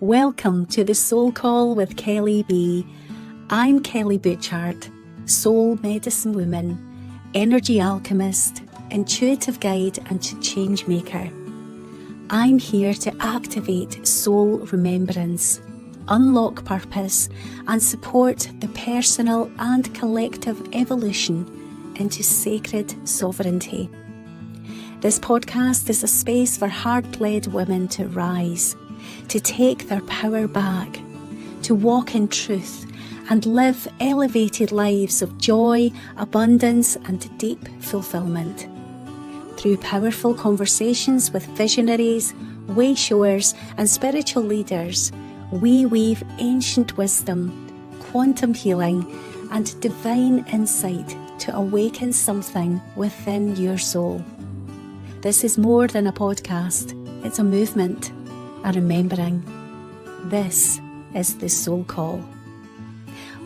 Welcome to the Soul Call with Kelly B. I'm Kelly Butchart, soul medicine woman, energy alchemist, intuitive guide and change maker. I'm here to activate soul remembrance, unlock purpose and support the personal and collective evolution into sacred sovereignty. This podcast is a space for heart-led women to rise, to take their power back, to walk in truth and live elevated lives of joy, abundance and deep fulfillment. Through powerful conversations with visionaries, way showers and spiritual leaders, we weave ancient wisdom, quantum healing and divine insight to awaken something within your soul. This is more than a podcast, it's a movement, a remembering. This is the Soul Call.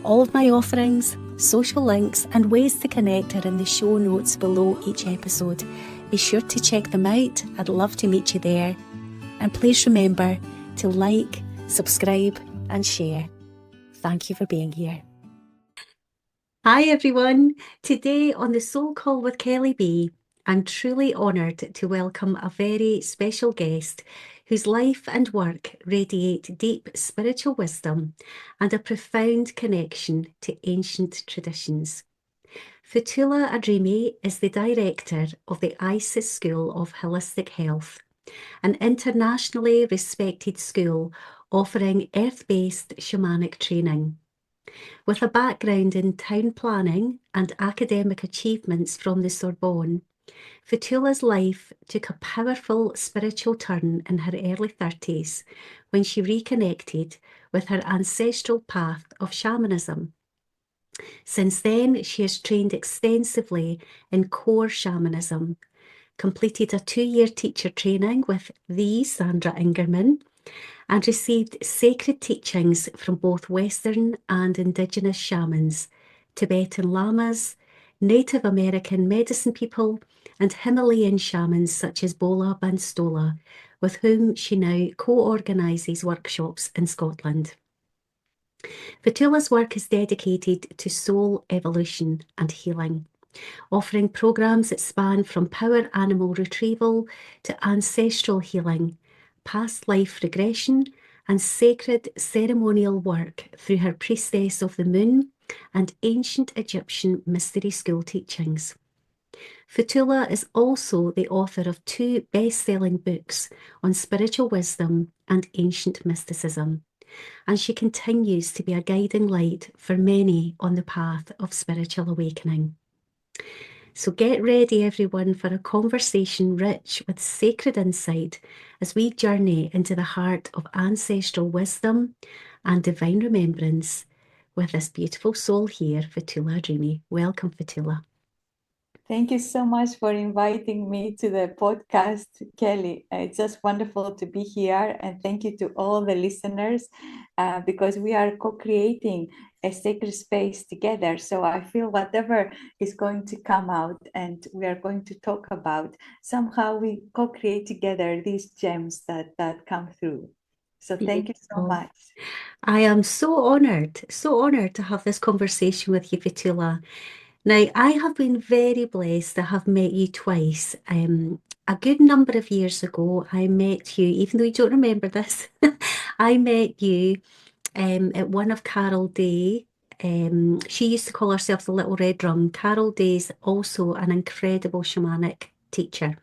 All of my offerings, social links and ways to connect are in the show notes below each episode. Be sure to check them out, I'd love to meet you there. And please remember to like, subscribe and share. Thank you for being here. Hi everyone, today on the Soul Call with Kelly B, I'm truly honoured to welcome a very special guest whose life and work radiate deep spiritual wisdom and a profound connection to ancient traditions. Fotoula Adrimi is the director of the ISIS School of Holistic Health, an internationally respected school offering earth-based shamanic training. With a background in town planning and academic achievements from the Sorbonne, Fotoula's life took a powerful spiritual turn in her early 30s when she reconnected with her ancestral path of shamanism. Since then, she has trained extensively in core shamanism, completed a 2-year teacher training with the Sandra Ingerman, and received sacred teachings from both Western and Indigenous shamans, Tibetan lamas, Native American medicine people, and Himalayan shamans such as Bola Banstola, with whom she now co-organises workshops in Scotland. Fotoula's work is dedicated to soul evolution and healing, offering programmes that span from power animal retrieval to ancestral healing, past life regression and sacred ceremonial work through her Priestess of the Moon and ancient Egyptian mystery school teachings. Fotoula is also the author of 2 best-selling books on spiritual wisdom and ancient mysticism, and she continues to be a guiding light for many on the path of spiritual awakening. So get ready everyone for a conversation rich with sacred insight as we journey into the heart of ancestral wisdom and divine remembrance with this beautiful soul here, Fotoula Adrimi. Welcome, Fotoula. Thank you so much for inviting me to the podcast, Kelly. It's just wonderful to be here, and thank you to all the listeners because we are co-creating a sacred space together. So I feel whatever is going to come out and we are going to talk about, somehow we co-create together these gems that come through. So thank you so much. I am so honoured to have this conversation with you, Fotoula. Now, I have been very blessed to have met you twice. A good number of years ago, I met you, even though you don't remember this, I met you at one of Carol Day. She used to call herself the Little Red Drum. Carol Day's also an incredible shamanic teacher.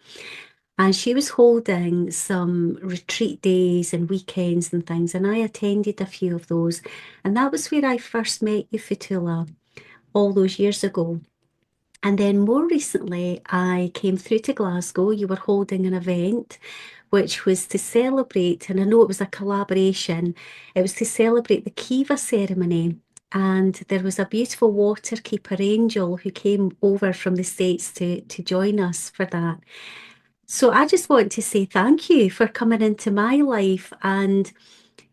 And she was holding some retreat days and weekends and things, and I attended a few of those. And that was where I first met you, Fotoula, all those years ago. And then more recently, I came through to Glasgow. You were holding an event which was to celebrate, and I know it was a collaboration, it was to celebrate the Kiva ceremony. And there was a beautiful water keeper angel who came over from the States to join us for that. So I just want to say thank you for coming into my life. And,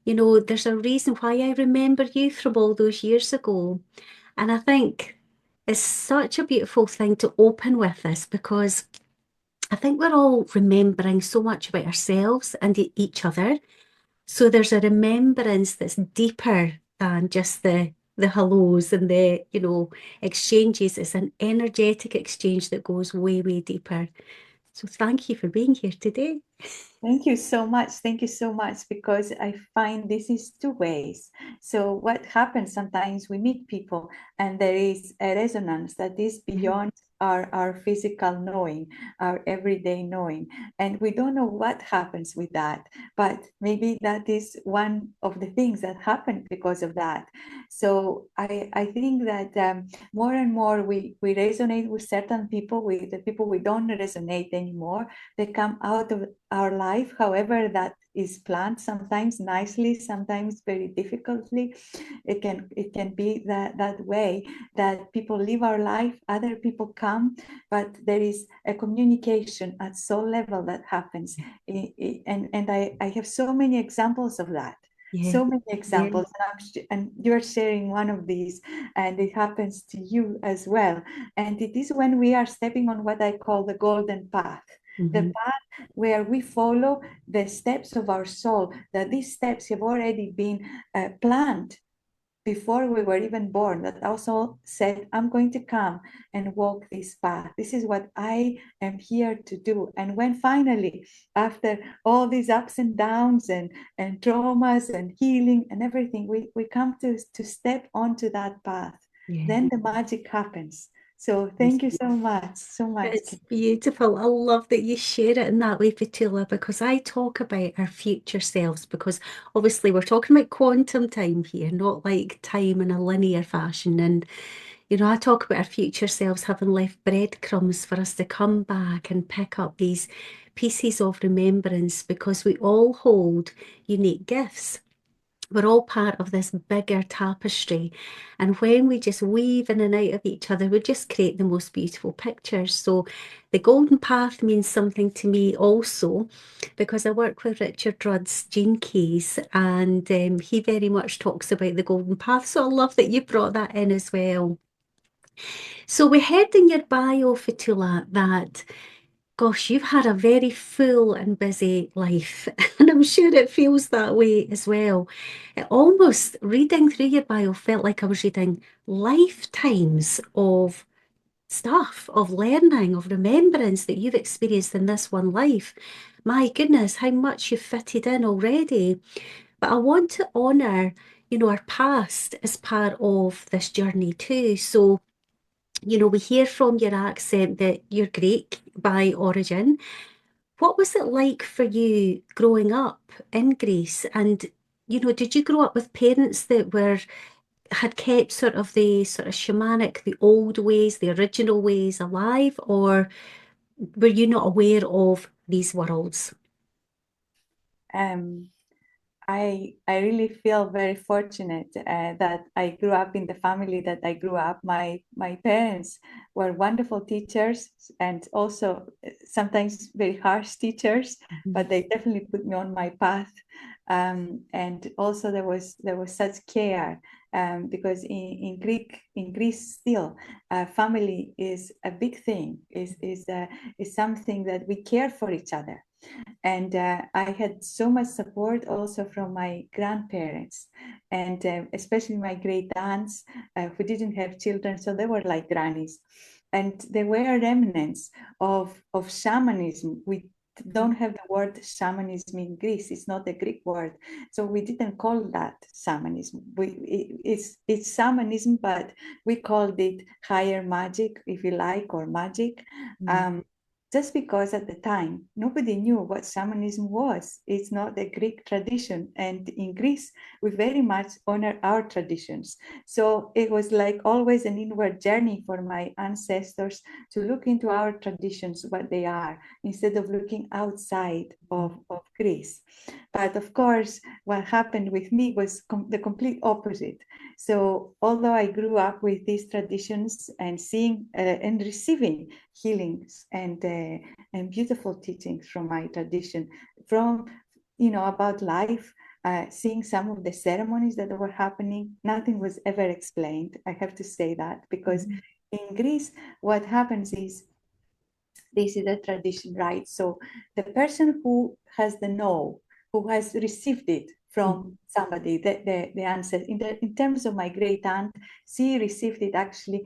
you know, there's a reason why I remember you from all those years ago. And I think it's such a beautiful thing to open with this because I think we're all remembering so much about ourselves and each other. So there's a remembrance that's deeper than just the hellos and the, exchanges. It's an energetic exchange that goes way, way deeper. So thank you for being here today. Thank you so much. Thank you so much, because I find this is two ways. So what happens sometimes, we meet people and there is a resonance that is beyond our physical knowing, our everyday knowing. And we don't know what happens with that, but maybe that is one of the things that happen because of that. So I think that more and more we resonate with certain people, with the people we don't resonate anymore. They come out of our life, however that is planned, sometimes nicely, sometimes very difficultly. It can be that way, that people live our life, other people come, but there is a communication at soul level that happens. And I have so many examples of that. Yeah. So many Yeah. examples, and you're sharing one of these, and it happens to you as well. And it is when we are stepping on what I call the golden path, the path where we follow the steps of our soul, that these steps have already been planned before we were even born, that our soul said, I'm going to come and walk this path. This is what I am here to do. And when finally, after all these ups and downs and traumas and healing and everything, we come to step onto that path, Yeah. then the magic happens. So thank you so much, so much. It's beautiful. I love that you share it in that way, Fotoula, because I talk about our future selves, because obviously we're talking about quantum time here, not like time in a linear fashion. And, I talk about our future selves having left breadcrumbs for us to come back and pick up these pieces of remembrance, because we all hold unique gifts. We're all part of this bigger tapestry. And when we just weave in and out of each other, we just create the most beautiful pictures. So the golden path means something to me also, because I work with Richard Rudd's Gene Keys, and he very much talks about the golden path. So I love that you brought that in as well. So we heard in your bio, Fotoula, that gosh, you've had a very full and busy life, and I'm sure it feels that way as well. It almost, reading through your bio, felt like I was reading lifetimes of stuff, of learning, of remembrance that you've experienced in this one life. My goodness, how much you've fitted in already. But I want to honour, our past as part of this journey too. So, we hear from your accent that you're Greek by origin. What was it like for you growing up in Greece? And, did you grow up with parents that had kept sort of the sort of shamanic, the old ways, the original ways alive, or were you not aware of these worlds? Um, I really feel very fortunate that I grew up in the family that I grew up. My parents were wonderful teachers, and also sometimes very harsh teachers, but they definitely put me on my path. And also there was such care, because in Greece still, family is a big thing. Is something that we care for each other. And I had so much support also from my grandparents, and especially my great aunts who didn't have children, so they were like grannies. And there were remnants of shamanism. We don't have the word shamanism in Greece. It's not a Greek word. So we didn't call that shamanism. It's shamanism, but we called it higher magic, if you like, or magic. Um, just because at the time nobody knew what shamanism was. It's not a Greek tradition, and in Greece we very much honor our traditions. So it was like always an inward journey for my ancestors to look into our traditions, what they are, instead of looking outside of Greece. But of course, what happened with me was the complete opposite. So although I grew up with these traditions and seeing and receiving healings and beautiful teachings from my tradition, from about life, seeing some of the ceremonies that were happening, nothing was ever explained. I have to say that, because in Greece, what happens is, this is a tradition, right? So the person who has the know, who has received it from somebody, the ancestor. In terms of my great aunt, she received it actually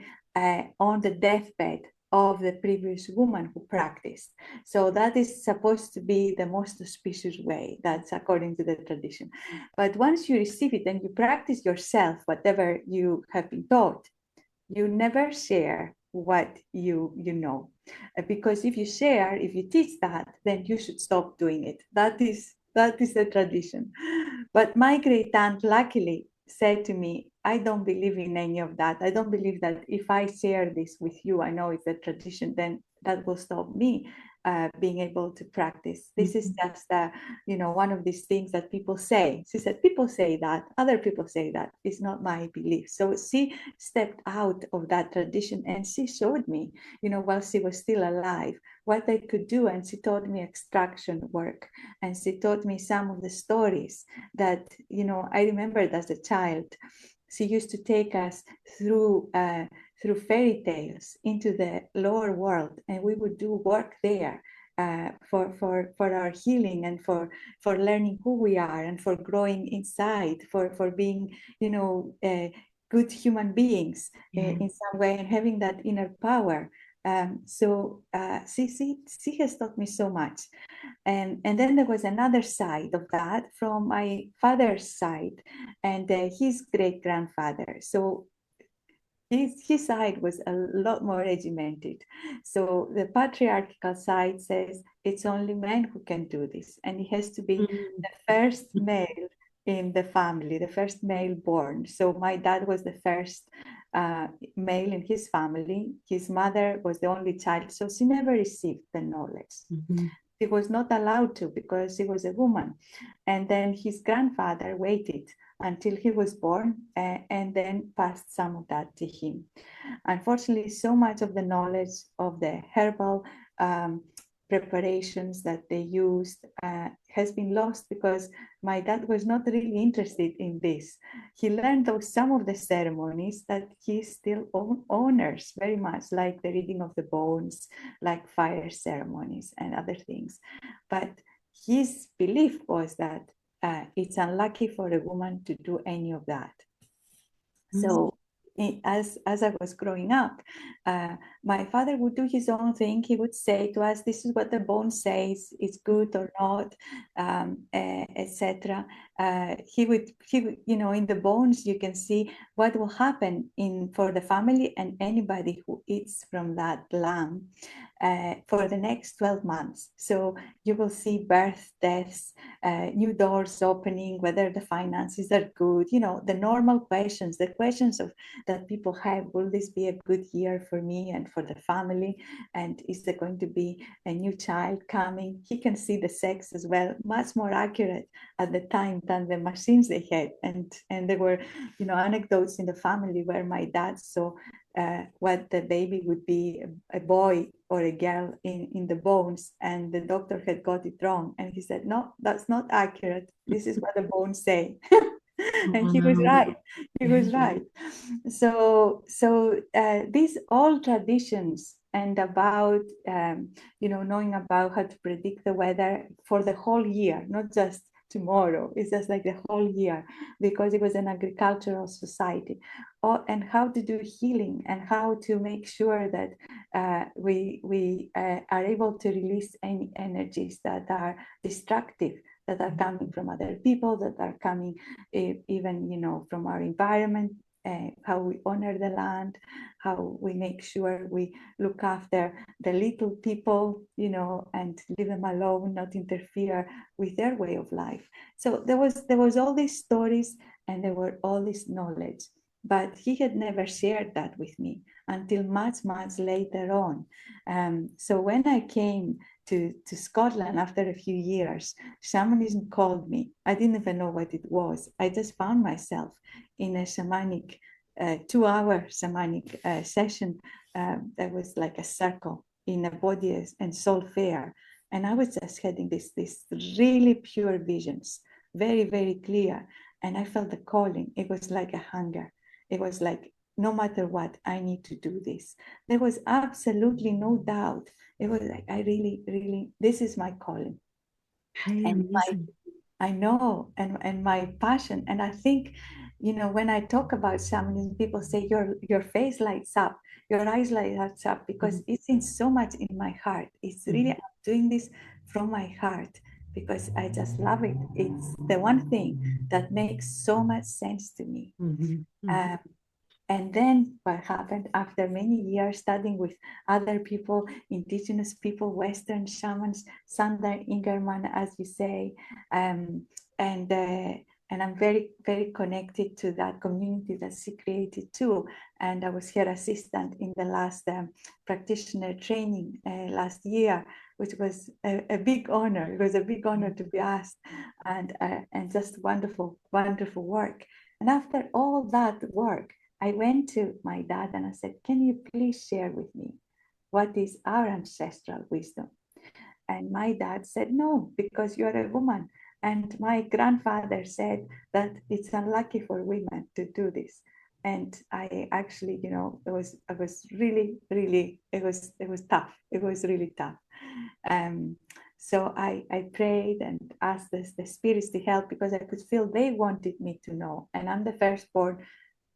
on the deathbed of the previous woman who practiced. So that is supposed to be the most auspicious way. That's according to the tradition. But once you receive it and you practice yourself, whatever you have been taught, you never share what you know. Because if you share, if you teach that, then you should stop doing it. That is the tradition. But my great aunt luckily said to me, I don't believe in any of that. I don't believe that if I share this with you, I know it's a tradition, then that will stop me being able to practice. This is just one of these things that people say. She said, people say that, other people say that. It's not my belief. So she stepped out of that tradition and she showed me, while she was still alive, what I could do. And she taught me extraction work. And she taught me some of the stories that, I remembered as a child. She used to take us through fairy tales into the lower world, and we would do work there for our healing and for learning who we are and for growing inside, for being, good human beings in some way and having that inner power. So she has taught me so much. And then there was another side of that from my father's side and his great grandfather. So his side was a lot more regimented. So the patriarchal side says it's only men who can do this, and it has to be the first male in the family, the first male born. So my dad was the first male in his family. His mother was the only child, so she never received the knowledge. She was not allowed to because she was a woman. And then his grandfather waited until he was born and then passed some of that to him. Unfortunately, so much of the knowledge of the herbal preparations that they used has been lost because my dad was not really interested in this. He learned of some of the ceremonies that he still honors very much, like the reading of the bones, like fire ceremonies and other things. But his belief was that it's unlucky for a woman to do any of that. So as I was growing up, my father would do his own thing. He would say to us, this is what the bone says, it's good or not, etc. He would, in the bones, you can see what will happen for the family and anybody who eats from that lamb for the next 12 months. So you will see birth, deaths, new doors opening, whether the finances are good, the normal questions, the questions that people have. Will this be a good year for me and for the family? And is there going to be a new child coming? He can see the sex as well, much more accurate at the time than the machines they had. And there were, anecdotes in the family where my dad saw what the baby would be, a boy or a girl in the bones, and the doctor had got it wrong, and he said, no, that's not accurate, this is what the bones say. And he was right. So these all traditions and about knowing about how to predict the weather for the whole year, not just tomorrow, it's just like the whole year, because it was an agricultural society. And how to do healing and how to make sure that we are able to release any energies that are destructive, that are coming from other people, that are coming even from our environment, how we honor the land, how we make sure we look after the little people, and leave them alone, not interfere with their way of life. So there was all these stories and there were all this knowledge, but he had never shared that with me until much later on. So when I came to Scotland after a few years, shamanism called me. I didn't even know what it was. I just found myself in a shamanic 2-hour shamanic session that was like a circle in a body and soul fair. And I was just having this really pure visions, very, very clear. And I felt the calling. It was like a hunger. It was like, no matter what, I need to do this. There was absolutely no doubt. It was like, I really, this is my calling. And I know, and my passion. And I think, when I talk about shamanism, people say your face lights up, your eyes lights up, because it's in so much in my heart. It's really, I'm doing this from my heart because I just love it. It's the one thing that makes so much sense to me. Um, and then what happened after many years studying with other people, indigenous people, Western shamans, Sander Ingerman, as you say, um, and and I'm very, very connected to that community that she created too. And I was her assistant in the last practitioner training last year, which was a big honor. It was a big honor to be asked, and just wonderful, wonderful work. And after all that work, I went to my dad and I said, can you please share with me what is our ancestral wisdom? And my dad said, no, because you're a woman. And my grandfather said that it's unlucky for women to do this. And I actually, it was really, really, it was tough. It was really tough. Um, so I prayed and asked the spirits to help because I could feel they wanted me to know. And I'm the firstborn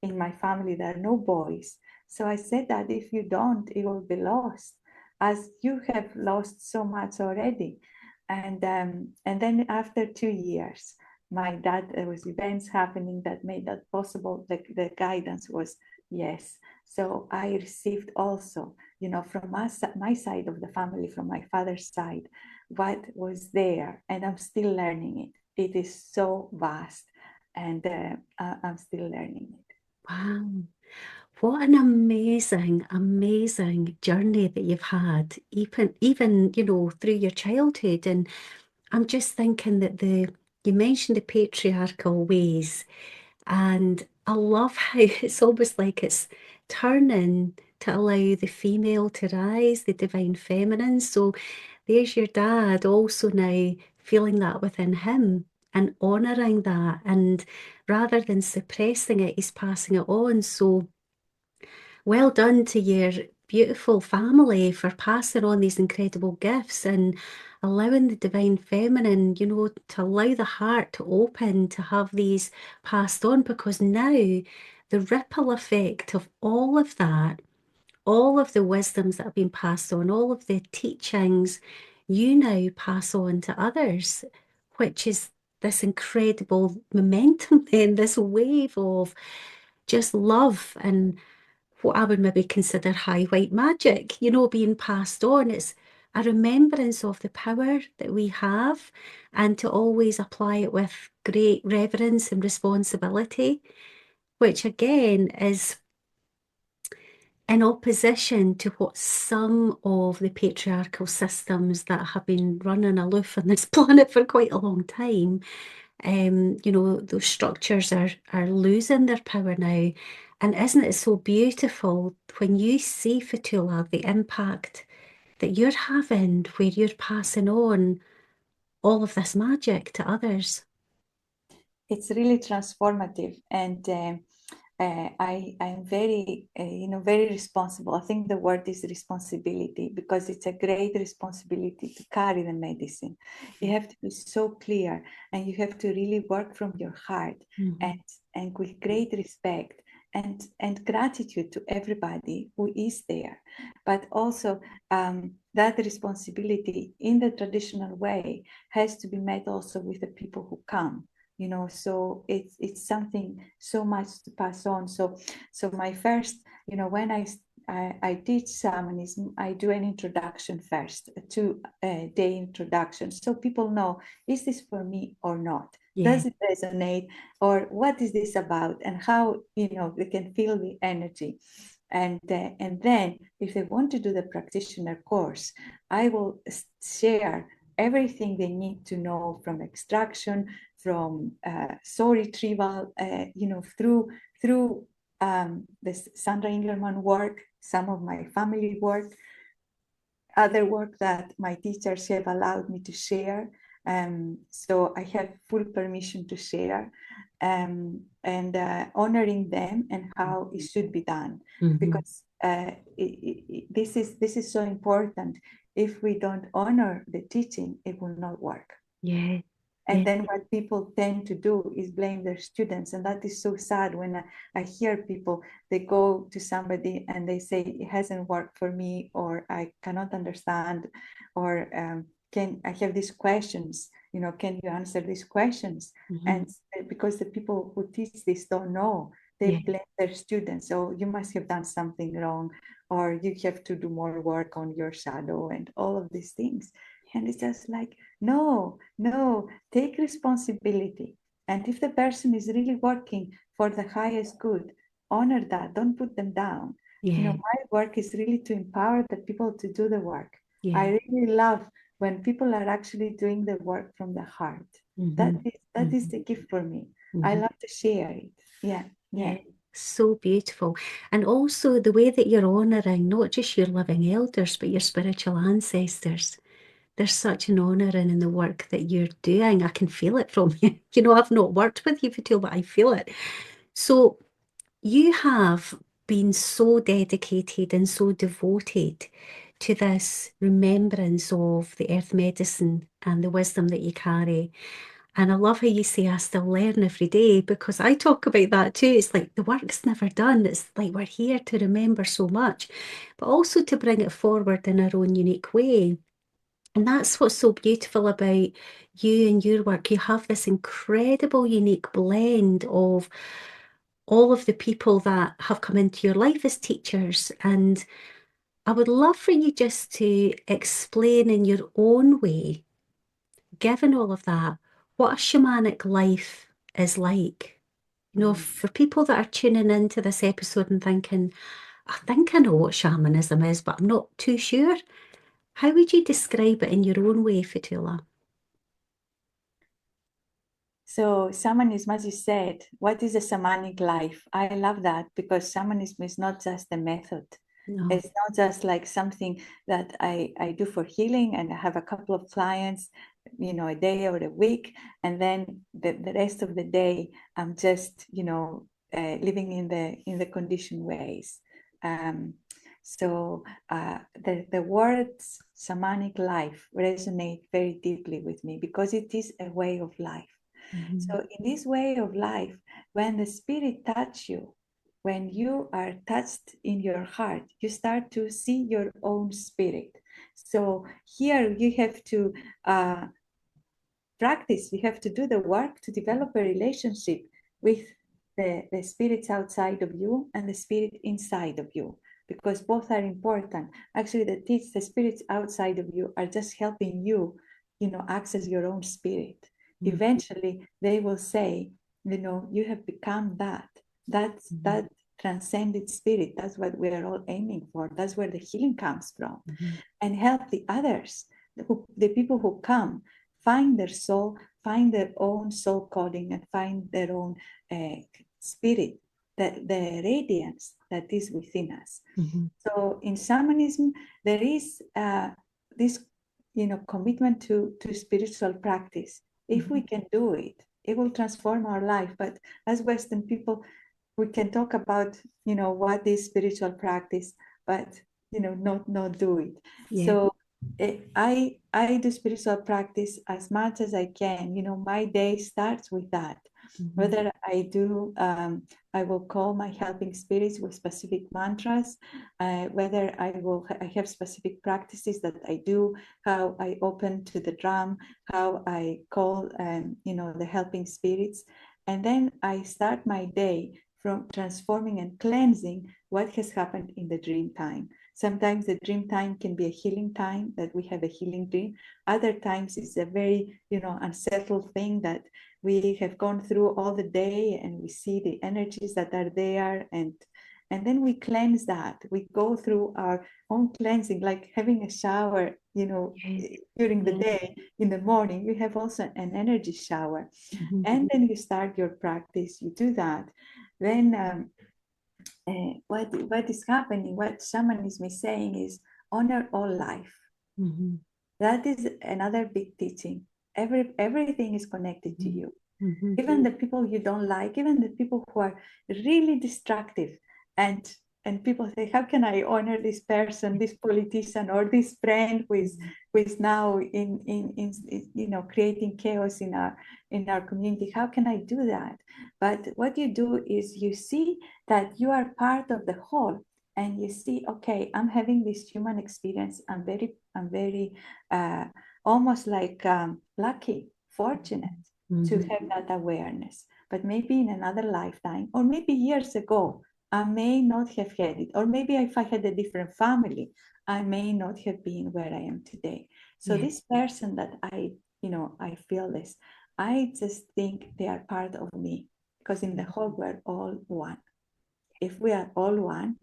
in my family. There are no boys. So I said that if you don't, it will be lost, as you have lost so much already. And then after 2 years, my dad, there was events happening that made that possible. The guidance was yes. So I received also, from my side of the family, from my father's side, what was there, and I'm still learning it. It is so vast, and I'm still learning it. Wow. What an amazing, amazing journey that you've had, even, through your childhood. And I'm just thinking that you mentioned the patriarchal ways, and I love how it's almost like it's turning to allow the female to rise, the divine feminine. So there's your dad also now feeling that within him and honoring that. And rather than suppressing it, he's passing it on. So well done to your beautiful family for passing on these incredible gifts and allowing the divine feminine, to allow the heart to open to have these passed on, because now the ripple effect of all of that, all of the wisdoms that have been passed on, all of the teachings, you now pass on to others, which is this incredible momentum then, this wave of just love and what I would maybe consider high white magic, being passed on. It's a remembrance of the power that we have, and to always apply it with great reverence and responsibility, which again is in opposition to what some of the patriarchal systems that have been running aloof on this planet for quite a long time. Those structures are losing their power now. And isn't it so beautiful when you see, Fotoula, the impact that you're having, where you're passing on all of this magic to others? It's really transformative, and I'm very, very responsible. I think the word is responsibility, because it's a great responsibility to carry the medicine. You have to be so clear, and you have to really work from your heart, and with great respect and gratitude to everybody who is there. But also that responsibility in the traditional way has to be met also with the people who come. So it's something so much to pass on. So my first, when I teach shamanism, I do an introduction first, a 2-day introduction, so people know, is this for me or not? Yeah. Does it resonate, or what is this about, and how they can feel the energy. And then if they want to do the practitioner course, I will share everything they need to know, from extraction, from soul retrieval, through the Sandra Ingerman work, some of my family work, other work that my teachers have allowed me to share. So I have full permission to share, and honoring them and how it should be done, because this is so important. If we don't honor the teaching, it will not work. Yeah. And then what people tend to do is blame their students. And that is so sad when I hear people, they go to somebody and they say, it hasn't worked for me, or I cannot understand, or can I have these questions, can you answer these questions? And because the people who teach this don't know, they blame their students. So you must have done something wrong, or you have to do more work on your shadow and all of these things. And it's just like, no, take responsibility. And if the person is really working for the highest good, honor that, don't put them down. My work is really to empower the people to do the work. I really love when people are actually doing the work from the heart. That is the gift for me. I love to share it. Yeah. So beautiful. And also the way that you're honoring not just your living elders, but your spiritual ancestors. There's such an honouring in the work that you're doing. I can feel it from you. I've not worked with you, Fotoula, but I feel it. So you have been so dedicated and so devoted to this remembrance of the earth medicine and the wisdom that you carry. And I love how you say, I still learn every day, because I talk about that too. It's like the work's never done. It's like we're here to remember so much, but also to bring it forward in our own unique way. And that's what's so beautiful about you and your work. You have this incredible, unique blend of all of the people that have come into your life as teachers. And I would love for you just to explain in your own way, given all of that, what a shamanic life is like. For people that are tuning into this episode and thinking, I think I know what shamanism is, but I'm not too sure. How would you describe it in your own way, Fotoula? So shamanism, as you said, what is a shamanic life? I love that, because shamanism is not just a method. No. It's not just like something that I do for healing and I have a couple of clients, a day or a week, and then the rest of the day I'm just, living in the conditioned ways. So the words shamanic life resonate very deeply with me, because it is a way of life. So in this way of life, when the spirit touches you, when you are touched in your heart, you start to see your own spirit. So here you have to practice, you have to do the work to develop a relationship with the spirits outside of you and the spirit inside of you, because both are important. Actually, the spirits outside of you are just helping you, access your own spirit. Eventually, they will say, you have become that. That transcended spirit. That's what we are all aiming for. That's where the healing comes from. And help the others, the people who come, find their soul, find their own soul calling, and find their own spirit, the radiance that is within us. So in shamanism, there is this, commitment to spiritual practice. If we can do it, it will transform our life. But as Western people, we can talk about, what is spiritual practice, but not do it. So I do spiritual practice as much as I can. My day starts with that. Whether I do, I will call my helping spirits with specific mantras. Whether I have specific practices that I do. How I open to the drum. How I call, the helping spirits, and then I start my day from transforming and cleansing what has happened in the dream time. Sometimes the dream time can be a healing time, that we have a healing dream. Other times it's a very, unsettled thing that we have gone through all the day, and we see the energies that are there, and then we cleanse that. We go through our own cleansing, like having a shower, during the day. In the morning, you have also an energy shower. And then you start your practice, you do that. Then what is happening, what shamanism is saying is honor all life. That is another big teaching. Everything is connected to you. Even the people you don't like, even the people who are really destructive, and and people say, how can I honor this person, this politician, or this friend who is now in creating chaos in our community? How can I do that? But what you do is you see that you are part of the whole, and you see, okay, I'm having this human experience. I'm very almost like lucky, fortunate to have that awareness. But maybe in another lifetime, or maybe years ago, I may not have had it. Or maybe if I had a different family, I may not have been where I am today. So this person that I feel this, I just think they are part of me, because in the whole we're all one. If we are all one,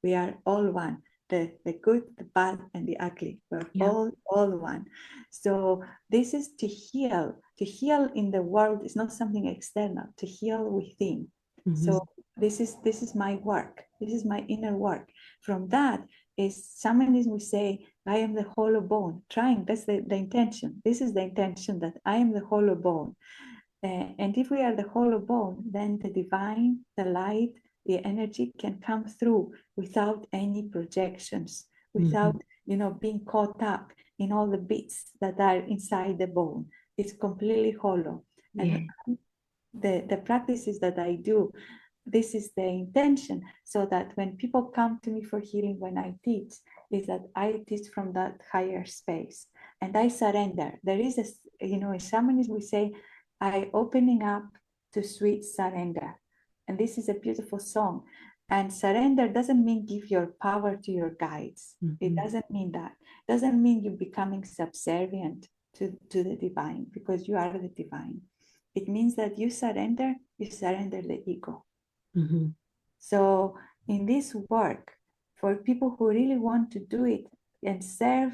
we are all one. The good, the bad, and the ugly. We're all one. So this is to heal. To heal in the world is not something external. To heal within. So this is my work. This is my inner work. From that is shamanism. We say, I am the hollow bone. Trying, that's the intention. This is the intention, that I am the hollow bone. And if we are the hollow bone, then the divine, the light, the energy can come through without any projections, without being caught up in all the bits that are inside the bone. It's completely hollow. And the practices that I do, this is the intention, so that when people come to me for healing, when I teach, is that I teach from that higher space, and I surrender. There is in shamanism we say, I opening up to sweet surrender. And this is a beautiful song. And surrender doesn't mean give your power to your guides. It doesn't mean that. It doesn't mean you becoming subservient to the divine, because you are the divine. It means that you surrender the ego. So in this work, for people who really want to do it and serve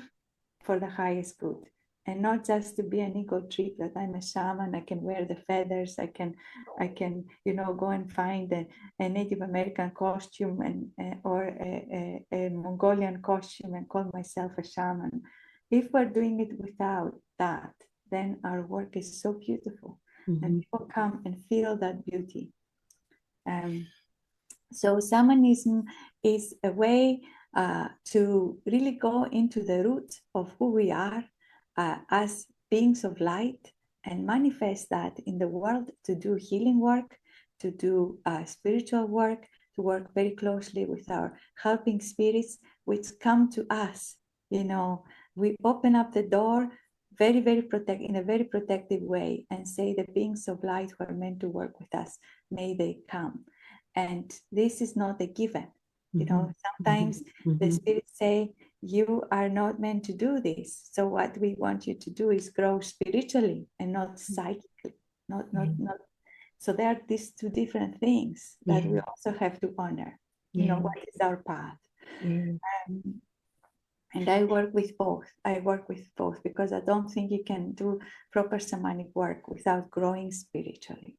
for the highest good, and not just to be an ego trip that I'm a shaman, I can wear the feathers, I can go and find a Native American costume or a Mongolian costume and call myself a shaman. If we're doing it without that, then our work is so beautiful, and people come and feel that beauty. So shamanism is a way to really go into the root of who we are as beings of light, and manifest that in the world, to do healing work, to do spiritual work, to work very closely with our helping spirits, which come to us. We open up the door in a very protective way, and say, the beings of light who are meant to work with us, may they come. And this is not a given. Sometimes the spirits say, you are not meant to do this. So what we want you to do is grow spiritually and not psychically. Not. So there are these two different things that we also have to honor. What is our path? And I work with both. Because I don't think you can do proper shamanic work without growing spiritually.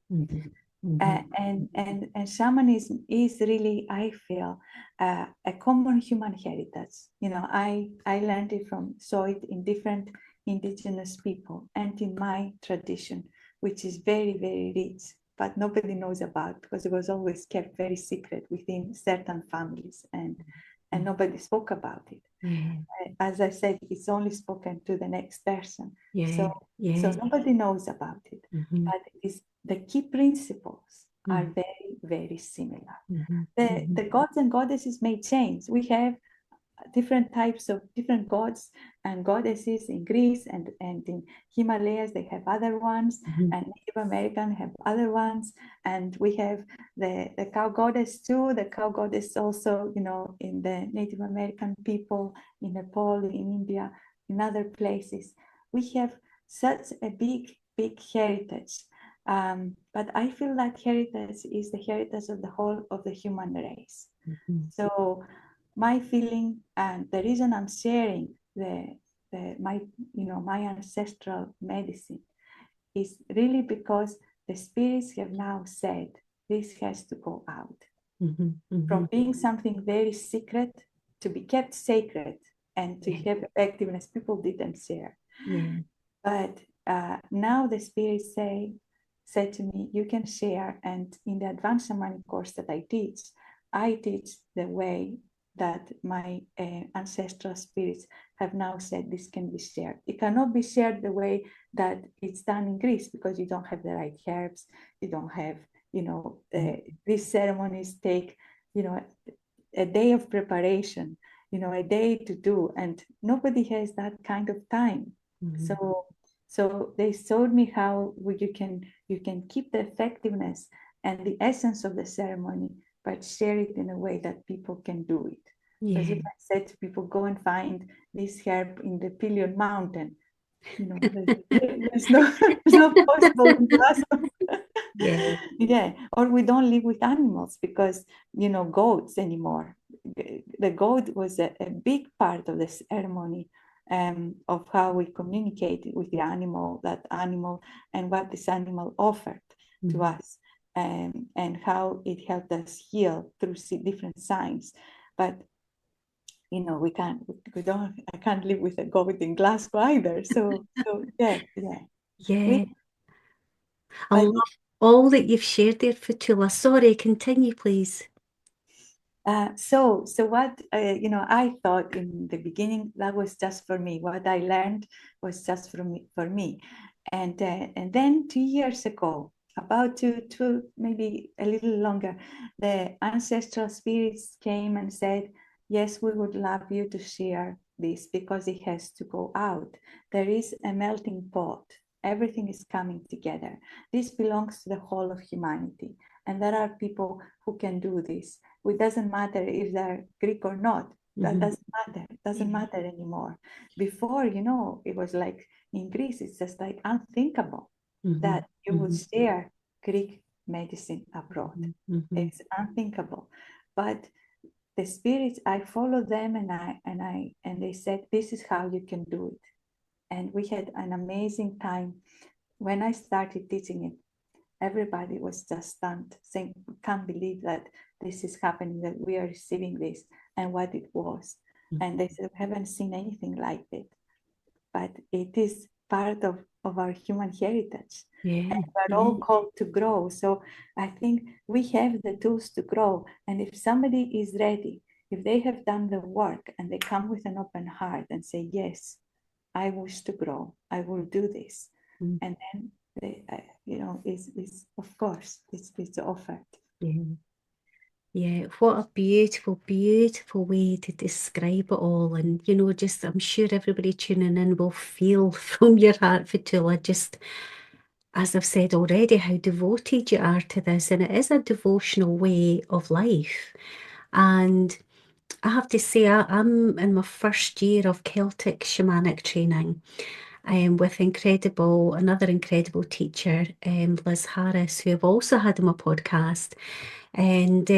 And shamanism is really, I feel, a common human heritage. I learned it saw it in different indigenous people and in my tradition, which is very, very rich, but nobody knows about, because it was always kept very secret within certain families, and nobody spoke about it. As I said, it's only spoken to the next person. So nobody knows about it. But the key principles are very, very similar. The gods and goddesses may change. We have different types of different gods and goddesses in Greece and in Himalayas. They have other ones, and Native American have other ones, and we have the cow goddess too. The cow goddess also, in the Native American people, in Nepal, in India, in other places. We have such a big heritage. But I feel that heritage is the heritage of the whole of the human race. So my feeling, and the reason I'm sharing my ancestral medicine, is really because the spirits have now said this has to go out. From being something very secret to be kept sacred and to have effectiveness, people didn't share. But now the spirits said to me, you can share. And in the advanced shamanic course that I teach, I teach the way that my ancestral spirits have now said this can be shared. It cannot be shared the way that it's done in Greece, because you don't have the right herbs, you don't have, these ceremonies take, a day of preparation, a day to do, and nobody has that kind of time. So they showed me how you can keep the effectiveness and the essence of the ceremony, but share it in a way that people can do it. Because if I said to people, go and find this herb in the Pelion Mountain, there's no possible glass of yeah, or we don't live with animals because, goats anymore. The goat was a big part of the ceremony, of how we communicated with the animal, that animal, and what this animal offered to us, and how it helped us heal through different signs. But I can't live with a goat in Glasgow either. So yeah. I love all that you've shared there, Fotoula. Sorry, continue, please. So what I thought in the beginning, that was just for me. What I learned was just for me, and then 2 years ago, about two maybe a little longer, the ancestral spirits came and said, "Yes, we would love you to share this because it has to go out. There is a melting pot. Everything is coming together. This belongs to the whole of humanity, and there are people who can do this. It doesn't matter if they're Greek or not. That doesn't matter. It doesn't matter anymore. Before, it was like in Greece, it's just like unthinkable that you would share Greek medicine abroad. It's unthinkable. But the spirits, I followed them, and they said, this is how you can do it. And we had an amazing time. When I started teaching it, everybody was just stunned, saying, we can't believe that this is happening, that we are receiving this, and what it was. And they said, we haven't seen anything like it. But it is part of our human heritage. And we're all called to grow. So I think we have the tools to grow. And if somebody is ready, if they have done the work and they come with an open heart and say, yes, I wish to grow, I will do this. And then is of course it's offered. Yeah, what a beautiful, beautiful way to describe it all. And, just I'm sure everybody tuning in will feel from your heart, Fotoula, just as I've said already, how devoted you are to this. And it is a devotional way of life. And I have to say, I'm in my first year of Celtic shamanic training. With another incredible teacher, Liz Harris, who I've also had on my podcast. And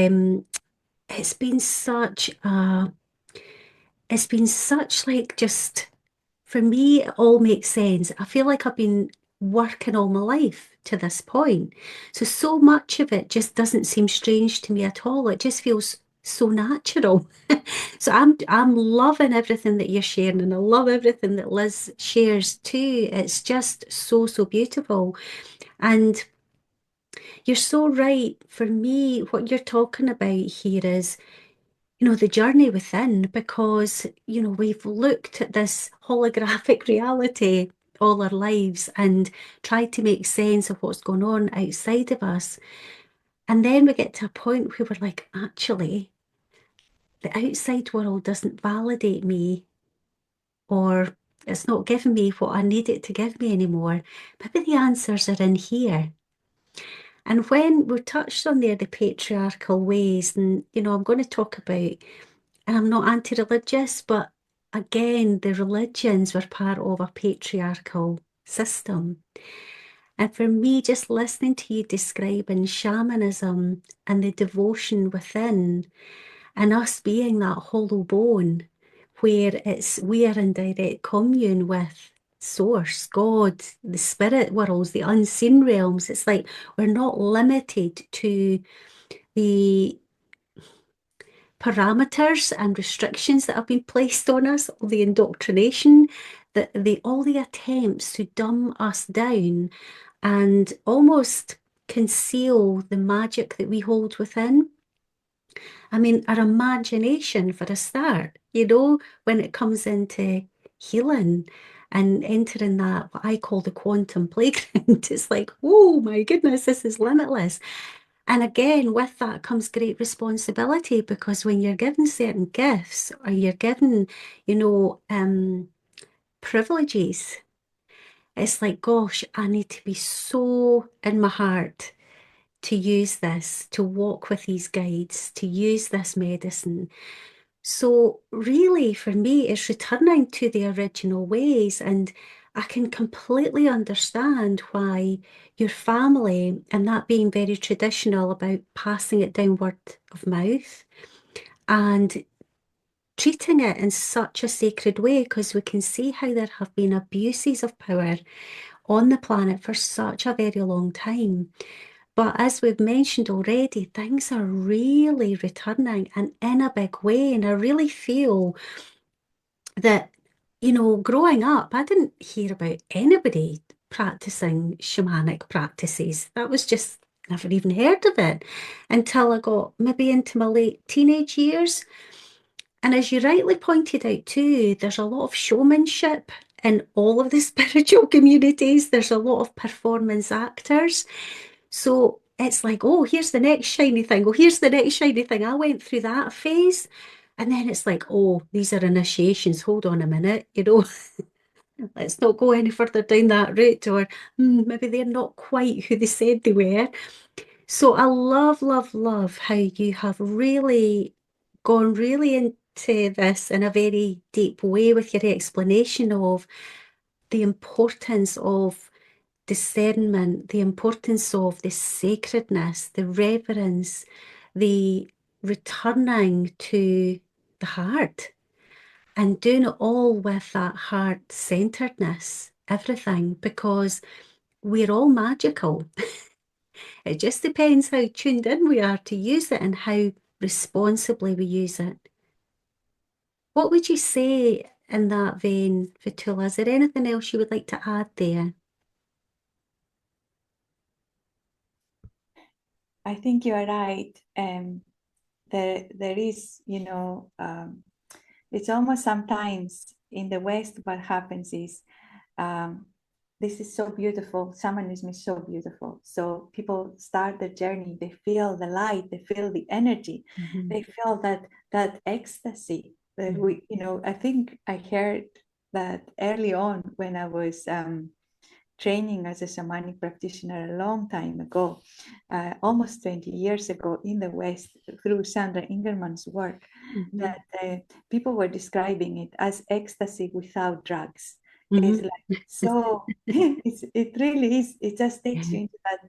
it's been such like just, for me, it all makes sense. I feel like I've been working all my life to this point. So much of it just doesn't seem strange to me at all. It just feels so natural. So I'm loving everything that you're sharing, and I love everything that Liz shares too. It's just so beautiful. And you're so right. For me, what you're talking about here is, the journey within, because, we've looked at this holographic reality all our lives and tried to make sense of what's going on outside of us. And then we get to a point where we're like, actually, the outside world doesn't validate me, or it's not giving me what I need it to give me anymore. Maybe the answers are in here. And when we're touched on there, the patriarchal ways, and, I'm going to talk about, and I'm not anti-religious, but again, the religions were part of a patriarchal system. And for me, just listening to you describing shamanism and the devotion within, and us being that hollow bone, where we are in direct commune with Source, God, the spirit worlds, the unseen realms. It's like we're not limited to the parameters and restrictions that have been placed on us, all the indoctrination, all the attempts to dumb us down and almost conceal the magic that we hold within. I mean, our imagination for a start, when it comes into healing and entering that, what I call the quantum playground, it's like, oh my goodness, this is limitless. And again, with that comes great responsibility because when you're given certain gifts or you're given, privileges, it's like, gosh, I need to be so in my heart to use this, to walk with these guides, to use this medicine. So, really, for me, it's returning to the original ways. And I can completely understand why your family, and that being very traditional about passing it down word of mouth and treating it in such a sacred way, because we can see how there have been abuses of power on the planet for such a very long time. But as we've mentioned already, things are really returning and in a big way. And I really feel that, growing up, I didn't hear about anybody practicing shamanic practices. That was just, never even heard of it until I got maybe into my late teenage years. And as you rightly pointed out too, there's a lot of showmanship in all of the spiritual communities. There's a lot of performance actors. So it's like, oh, here's the next shiny thing. Oh, here's the next shiny thing. I went through that phase. And then it's like, oh, these are initiations. Hold on a minute, let's not go any further down that route. Or maybe they're not quite who they said they were. So I love, love, love how you have really gone really into this in a very deep way with your explanation of the importance of discernment, the importance of the sacredness, the reverence, the returning to the heart and doing it all with that heart centeredness, everything, because we're all magical. It just depends how tuned in we are to use it and how responsibly we use it. What would you say in that vein, Fotoula? Is there anything else you would like to add there? I think you are right. There is, it's almost sometimes in the West, what happens is um, this is so beautiful. Shamanism is so beautiful. So people start the journey, they feel the light, they feel the energy, Mhm, they feel that ecstasy that mhm, we, I think I heard that early on when I was training as a shamanic practitioner a long time ago, almost 20 years ago in the West, through Sandra Ingerman's work, mhm, that people were describing it as ecstasy without drugs. It's mhm. like so, it really is. It just takes Yeah, you into that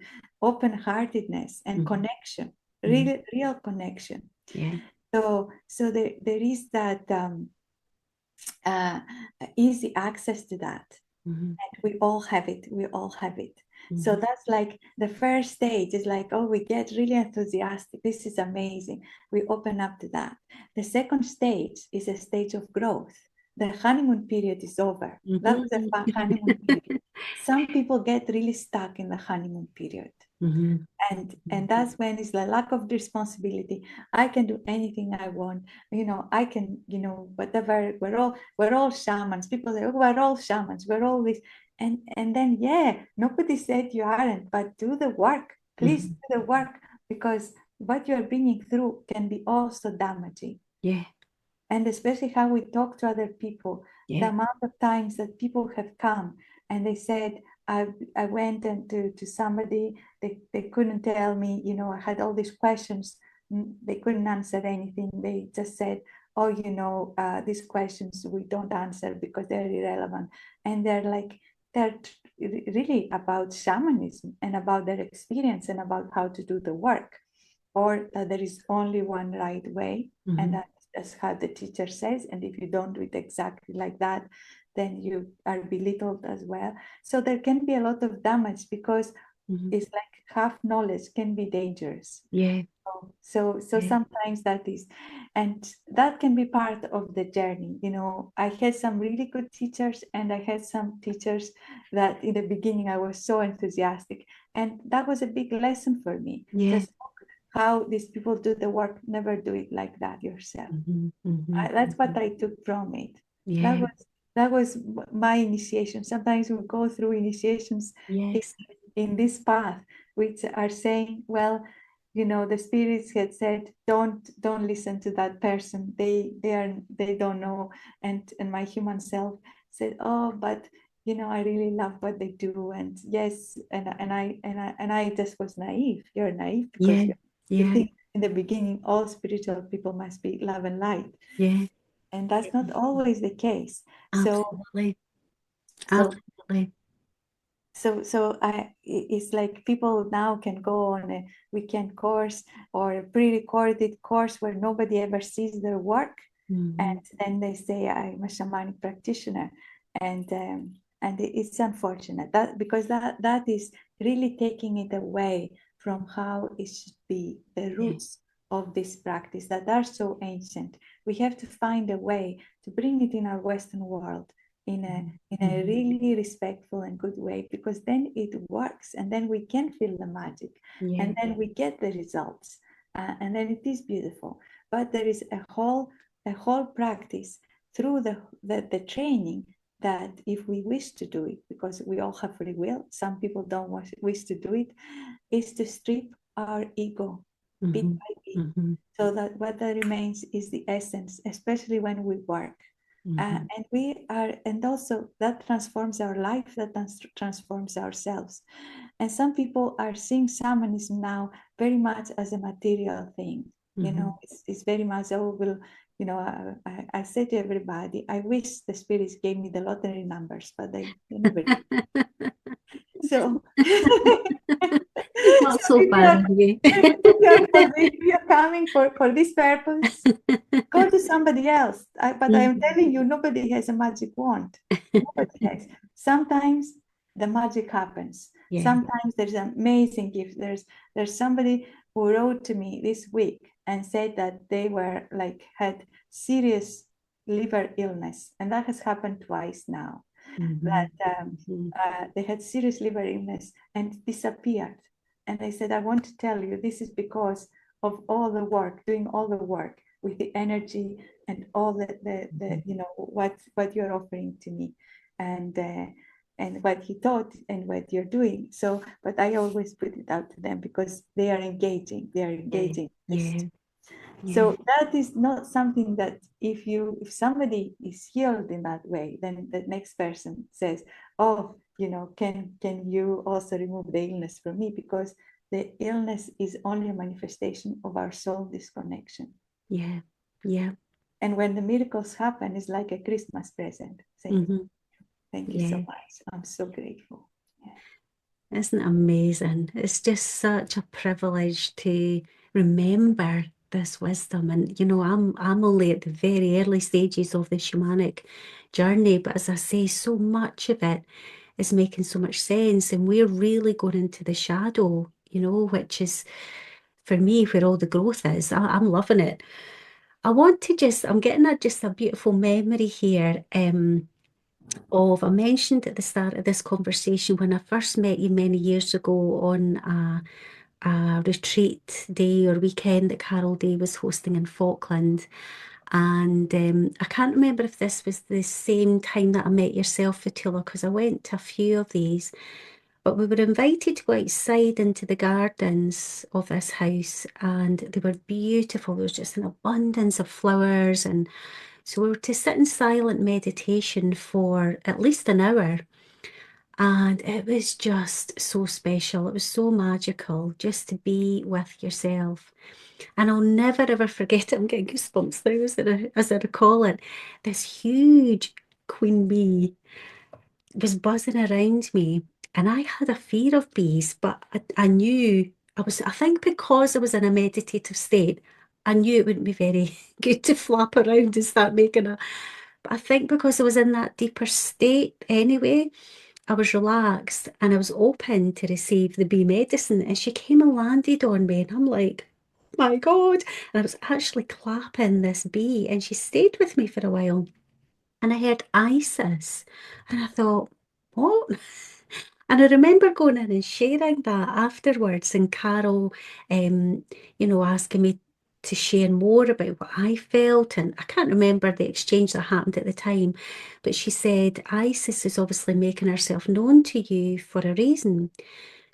open-heartedness and mhm, connection, mhm. real connection. Yeah, So there is that uh, easy access to that. mhm, We all have it. We all have it. So mhm, that's like the first stage is like, oh, we get really enthusiastic. This is amazing. We open up to that. The second stage is a stage of growth. The honeymoon period is over. That was a mhm. honeymoon period. Some people get really stuck in the honeymoon period, Mhm, and that's when it's the lack of responsibility. I can do anything I want, I can, whatever. We're all shamans. People say, oh, we're all shamans, we're all this. And then, yeah, nobody said you aren't, but do the work. Please do mhm. the work, because what you're bringing through can be also damaging. Yeah, And especially how we talk to other people, the yeah. amount of times that people have come and they said, I went to somebody, they couldn't tell me, I had all these questions, they couldn't answer anything. They just said, oh, these questions we don't answer because they're irrelevant. And they're really about shamanism and about their experience and about how to do the work, or that there is only one right way, and Mhm, that's how the teacher says, and if you don't do it exactly like that, then you are belittled as well. So there can be a lot of damage, because mhm. it's like half knowledge can be dangerous. Yeah, So yeah. sometimes that is, and that can be part of the journey. I had some really good teachers, and I had some teachers that in the beginning I was so enthusiastic, and that was a big lesson for me. Yeah. Just how these people do the work, never do it like that yourself. That's what I took from it. Yeah. That was my initiation. Sometimes we go through initiations Yes. in this path, which are saying, well, you know, the spirits had said, don't listen to that person. They don't know. And my human self said, oh, but you know, I really love what they do. And yes, and I just was naive. You're naive because Yeah. you Yeah. think in the beginning all spiritual people must be love and light, Yeah. and that's not always the case. So Absolutely. so Absolutely. it's like people now can go on a weekend course or a pre-recorded course where nobody ever sees their work, and then they say I'm a shamanic practitioner, and it's unfortunate that because that is really taking it away from how it should be, the Yeah. roots of this practice that are so ancient. We have to find a way to bring it in our Western world in a really respectful and good way, because then it works and then we can feel the magic, Yeah. and then we get the results, and then it is beautiful. But there is a whole practice through the training, that if we wish to do it, because we all have free will, some people don't wish to do it, is to strip our ego bit by bit, so that what that remains is the essence, especially when we work. And we are, and also that transforms our life, that transforms ourselves. And some people are seeing shamanism now very much as a material thing. You know, it's very much, oh, well, you know, I say to everybody, I wish the spirits gave me the lottery numbers, but they never did. So, Not so so far away. if you're coming for this purpose, go to somebody else. But I am telling you, nobody has a magic wand. Nobody has. Sometimes the magic happens. Yeah. Sometimes there's an amazing gift. There's somebody who wrote to me this week and said that they were like had serious liver illness, and that has happened twice now. That they had serious liver illness and disappeared. And they said, I want to tell you, this is because of all the work, doing all the work with the energy and all the you know, what you're offering to me, and what he taught and what you're doing. So, but I always put it out to them because they are engaging. They are engaging. Yeah. So that is not something that if somebody is healed in that way, then the next person says, oh, you know, can you also remove the illness from me? Because the illness is only a manifestation of our soul disconnection. Yeah. Yeah. And when the miracles happen, it's like a Christmas present. Saying, thank you so Yeah. much. I'm so grateful. Isn't it amazing? It's just such a privilege to remember this wisdom. And I'm only at the very early stages of the shamanic journey, but as I say, so much of it is making so much sense. And we're really going into the shadow, which is for me where all the growth is. I'm loving it. I'm getting just a beautiful memory here. I mentioned at the start of this conversation when I first met you many years ago on a retreat day or weekend that Carol Day was hosting in Falkland. And I can't remember if this was the same time that I met yourself, Fotoula, because I went to a few of these. But we were invited to go outside into the gardens of this house, and they were beautiful. There was just an abundance of flowers, and so we were to sit in silent meditation for at least an hour. And it was just so special. It was so magical just to be with yourself. And I'll never ever forget it. I'm getting goosebumps now as I recall it. This huge queen bee was buzzing around me. And I had a fear of bees, but I knew I think because I was in a meditative state, I knew it wouldn't be very good to flap around and start making a. But I think because I was in that deeper state anyway, I was relaxed and I was open to receive the bee medicine. And she came and landed on me, and I'm like, my God. And I was actually clapping this bee, and she stayed with me for a while. And I heard Isis, and I thought, what? And I remember going in and sharing that afterwards, and Carol, asking me to share more about what I felt. And I can't remember the exchange that happened at the time, but she said, Isis is obviously making herself known to you for a reason.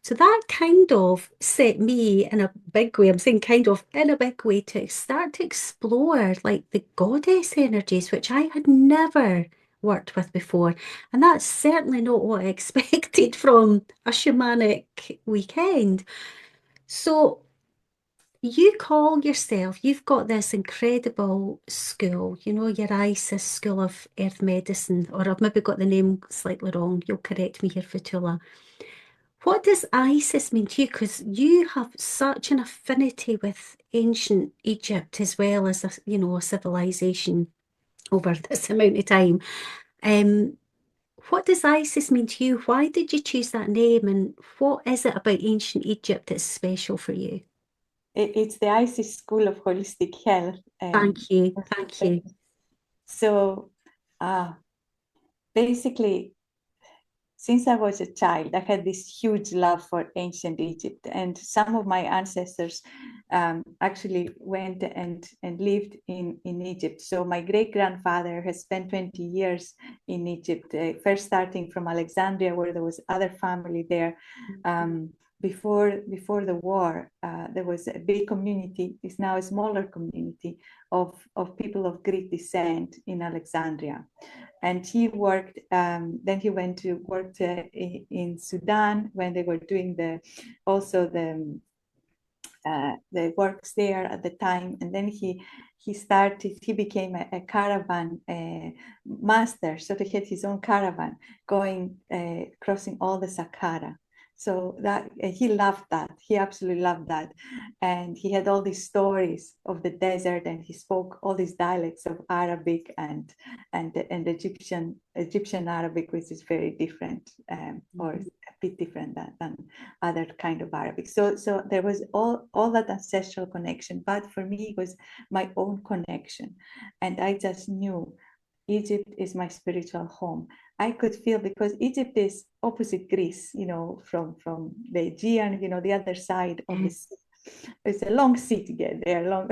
So that kind of set me in a big way, I'm saying kind of in a big way, to start to explore like the goddess energies, which I had never worked with before. And that's certainly not what I expected from a shamanic weekend. So you call yourself, you've got this incredible school, your ISIS School of Earth Medicine, or I've maybe got the name slightly wrong. You'll correct me here, Fotoula. What does Isis mean to you? Because you have such an affinity with ancient Egypt as well as a civilization over this amount of time. Um, what does Isis mean to you? Why did you choose that name? And what is it about ancient Egypt that's special for you? It's the ISIS School of Holistic Health. Thank you. Thank you. So basically, since I was a child, I had this huge love for ancient Egypt, and some of my ancestors actually went and lived in Egypt. So my great-grandfather has spent 20 years in Egypt, first starting from Alexandria, where there was other family there. Before the war, there was a big community. It's now a smaller community of people of Greek descent in Alexandria. And he worked, then he went to work in Sudan when they were doing the works there at the time. And then he became a caravan master. So he had his own caravan going, crossing all the Sahara. So that he loved that. He absolutely loved that. And he had all these stories of the desert, and he spoke all these dialects of Arabic and Egyptian Arabic, which is very different, or a bit different than other kind of Arabic. So there was all that ancestral connection, but for me it was my own connection, and I just knew Egypt is my spiritual home. I could feel, because Egypt is opposite Greece, from the Aegean, the other side of the sea. It's a long sea to get there, long,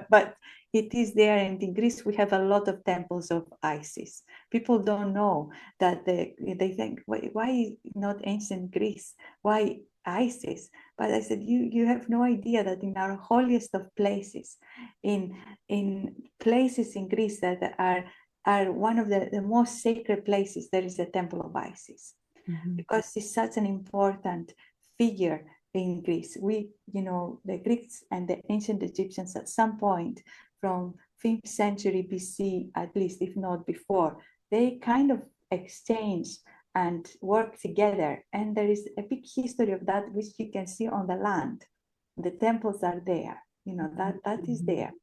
but it is there. And in Greece, we have a lot of temples of Isis. People don't know that they think, why not ancient Greece? Why Isis? But I said, you have no idea that in our holiest of places, in places in Greece that are one of the most sacred places, there is a temple of Isis, because she's such an important figure in Greece. The Greeks and the ancient Egyptians at some point from 5th century BC, at least, if not before, they kind of exchanged and worked together. And there is a big history of that, which you can see on the land. The temples are there, that is there.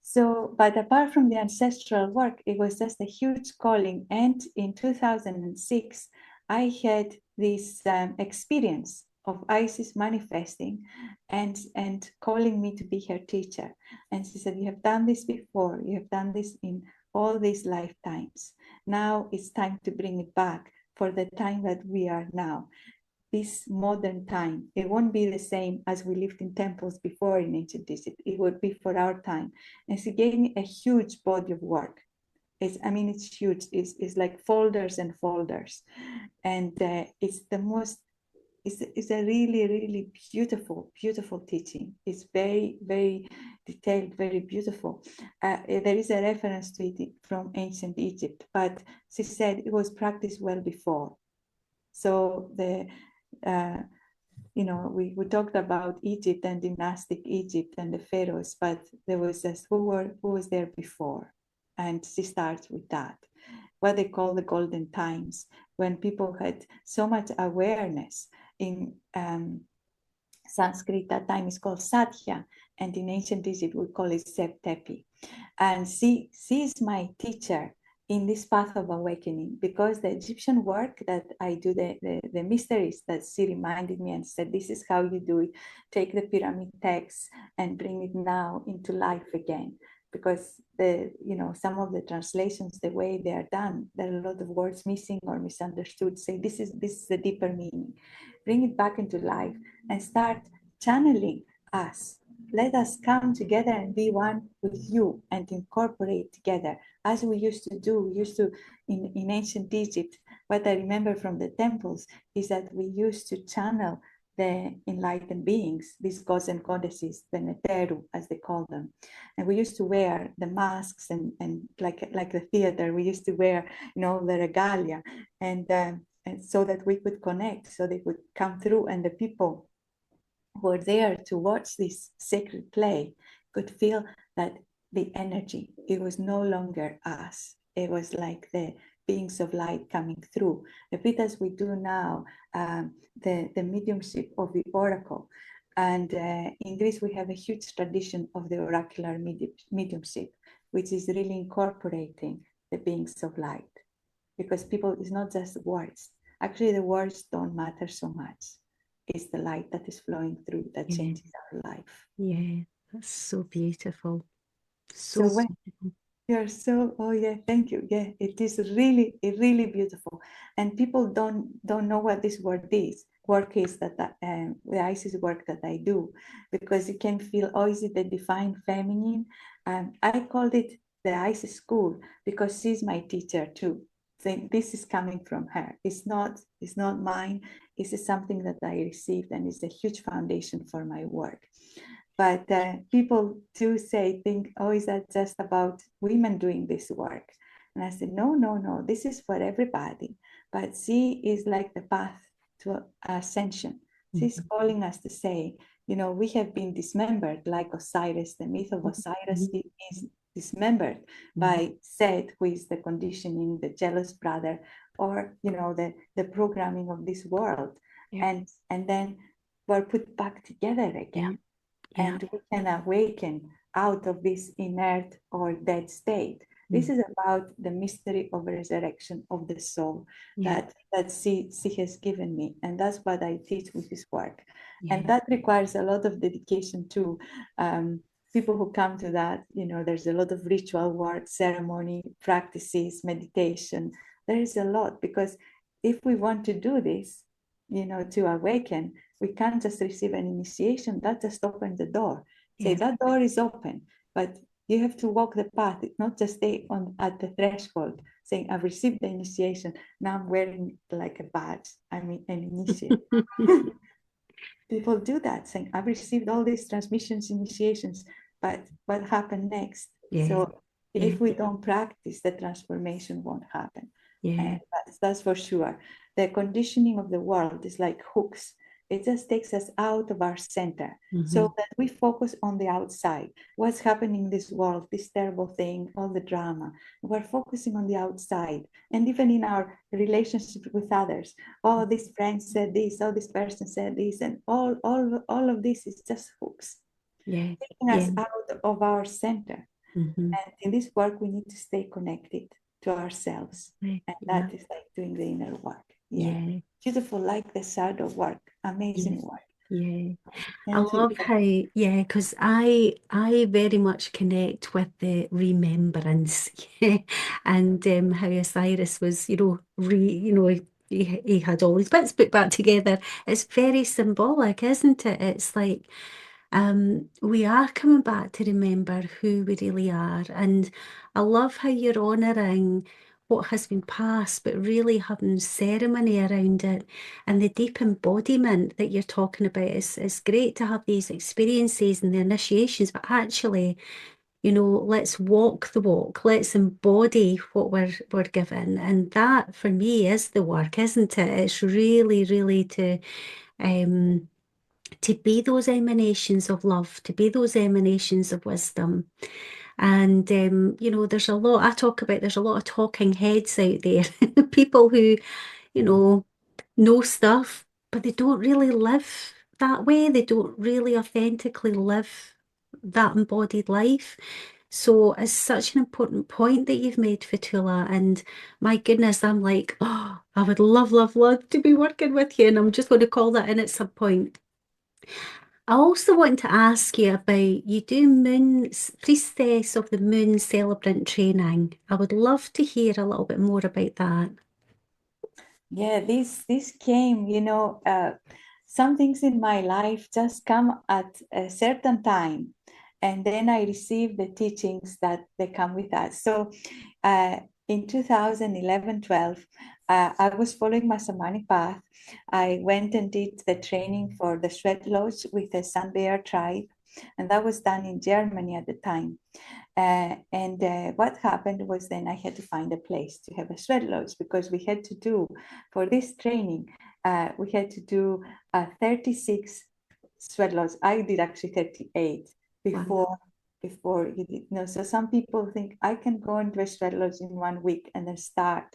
So, but apart from the ancestral work, it was just a huge calling. And in 2006, I had this experience of Isis manifesting and calling me to be her teacher. And she said, you have done this before. You have done this in all these lifetimes. Now it's time to bring it back for the time that we are now. This modern time, it won't be the same as we lived in temples before in ancient Egypt. It would be for our time. And she gave me a huge body of work. It's huge. It's like folders and folders. And it's a really, really beautiful, beautiful teaching. It's very, very detailed, very beautiful. There is a reference to it from ancient Egypt, but she said it was practiced well before. So we talked about Egypt and dynastic Egypt and the pharaohs, but there was this who was there before, and she starts with that, what they call the golden times, when people had so much awareness. In Sanskrit, that time is called Satya, and in ancient Egypt we call it Septepi. And she is my teacher in this path of awakening, because the Egyptian work that I do, the mysteries that she reminded me and said, this is how you do it. Take the pyramid text and bring it now into life again. because some of the translations, the way they are done, there are a lot of words missing or misunderstood. Say this is the deeper meaning. Bring it back into life and start channeling us. Let us come together and be one with you and incorporate together as we used to do. We used to in ancient Egypt. What I remember from the temples is that we used to channel the enlightened beings, these gods and goddesses, the Neteru, as they call them. And we used to wear the masks and like the theater, we used to wear, the regalia, and so that we could connect, so they could come through, and the people who were there to watch this sacred play could feel that the energy, it was no longer us. It was like the beings of light coming through, a bit as we do now, the mediumship of the oracle. And in Greece, we have a huge tradition of the oracular mediumship, which is really incorporating the beings of light. Because people, it's not just words. Actually, the words don't matter so much. It's the light that is flowing through that changes our life. Yeah, that's so beautiful. So when Beautiful. you're so, oh yeah, thank you. Yeah, it is really beautiful. And people don't know what this work is. Work is that the Isis work that I do, because you can feel, oh, is it the divine feminine? I called it the Isis school because she's my teacher too. So this is coming from her. It's not mine. It's something that I received, and it's a huge foundation for my work. But people do think, oh, is that just about women doing this work? And I said, no, this is for everybody. But she is like the path to ascension. She's calling us to say, we have been dismembered, like Osiris. The myth of Osiris is dismembered by Seth, who is the conditioning, the jealous brother, or the programming of this world. And then we're put back together again. And we can awaken out of this inert or dead state. This is about the mystery of resurrection of the soul that she has given me. And that's what I teach with this work. And that requires a lot of dedication too. People who come to that, there's a lot of ritual work, ceremony, practices, meditation. There is a lot, because if we want to do this, to awaken, we can't just receive an initiation. That just opens the door. Say that door is open, but you have to walk the path, not just stay at the threshold saying, I've received the initiation, now I'm wearing like a badge, I'm an initiate. People do that, saying, I've received all these transmissions, initiations, but what happened next? So if we don't practice, the transformation won't happen. And that's for sure. The conditioning of the world is like hooks. It just takes us out of our center, so that we focus on the outside. What's happening in this world, this terrible thing, all the drama. We're focusing on the outside. And even in our relationship with others, oh, this friend said this, oh, this person said this, and all of this is just hooks. Taking us out of our center. And in this work, we need to stay connected to ourselves. And that is like doing the inner work. Beautiful, like the shadow work. Amazing work. I love how, because I very much connect with the remembrance, and how Osiris was, he had all his bits put back together. It's very symbolic, isn't it? It's like we are coming back to remember who we really are. And I love how you're honouring what has been past, but really having ceremony around it, and the deep embodiment that you're talking about. Is great to have these experiences and the initiations, but actually, let's walk the walk, let's embody what we're given. And that for me is the work, isn't it? It's really to be those emanations of love, to be those emanations of wisdom. And, there's a lot, there's a lot of talking heads out there, people who, know stuff, but they don't really live that way. They don't really authentically live that embodied life. So it's such an important point that you've made, Fotoula. And my goodness, I'm like, oh, I would love to be working with you. And I'm just going to call that in at some point. I also want to ask you about you do Priestess of the Moon celebrant training. I would love to hear a little bit more about that. Yeah, this came, some things in my life just come at a certain time, and then I receive the teachings that they come with us. So in 2011-12, I was following my shamanic path. I went and did the training for the Sweat Lodge with the Sun Bear tribe, and that was done in Germany at the time. And what happened was then I had to find a place to have a sweat lodge, because we had to do, for this training, we had to do 36 sweat lodges. I did actually 38 before. Wow. Before you did, so some people think I can go into a sweat lodge in 1 week and then start.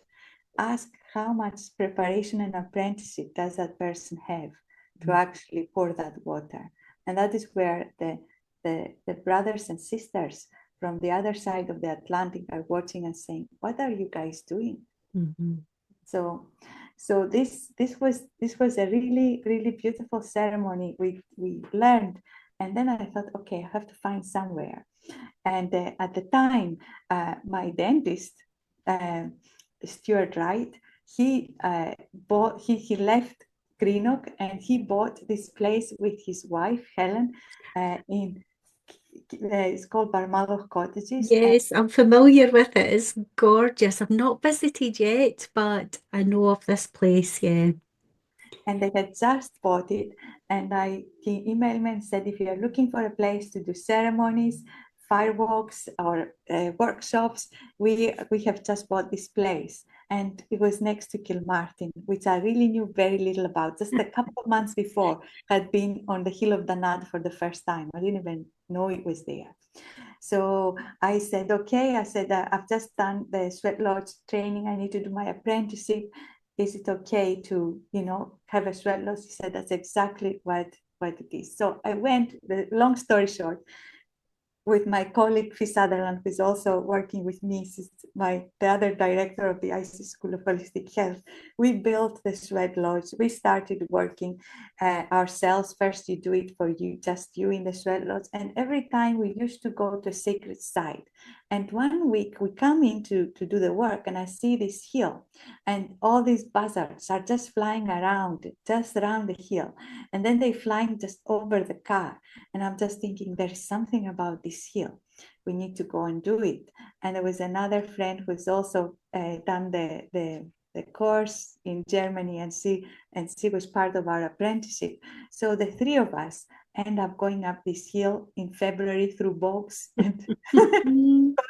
Ask how much preparation and apprenticeship does that person have to actually pour that water. And that is where the brothers and sisters from the other side of the Atlantic are watching and saying, what are you guys doing? Mm-hmm. So this was a really, really beautiful ceremony. We learned, and then I thought, okay, I have to find somewhere. And at the time, my dentist, Stuart Wright, he left Greenock and he bought this place with his wife Helen in it's called Barmadour Cottages. Yes, I'm familiar with it. It's gorgeous. I've not visited yet, but I know of this place, yeah. And they had just bought it. And he emailed me and said, if you are looking for a place to do ceremonies, firewalks, or workshops, we have just bought this place. And it was next to Kilmartin, which I really knew very little about. Just a couple of months before, had been on the Hill of Danad for the first time. I didn't even know it was there. So I said, okay, I said, I've just done the Sweat Lodge training. I need to do my apprenticeship. Is it okay to, have a sweat lodge? He said, that's exactly what it is. So I went, the long story short, with my colleague Fee Sutherland, who is also working with me, she's the other director of the IC School of Holistic Health. We built the Sweat Lodge. We started working ourselves. First, you do it for you, just you in the Sweat Lodge. And every time we used to go to a sacred site. And 1 week we come in to do the work, and I see this hill, and all these buzzards are just flying around, just around the hill. And then they flying just over the car. And I'm just thinking, there is something about this hill. We need to go and do it. And there was another friend who's also done the course in Germany, and she was part of our apprenticeship. So the three of us end up going up this hill in February through bogs and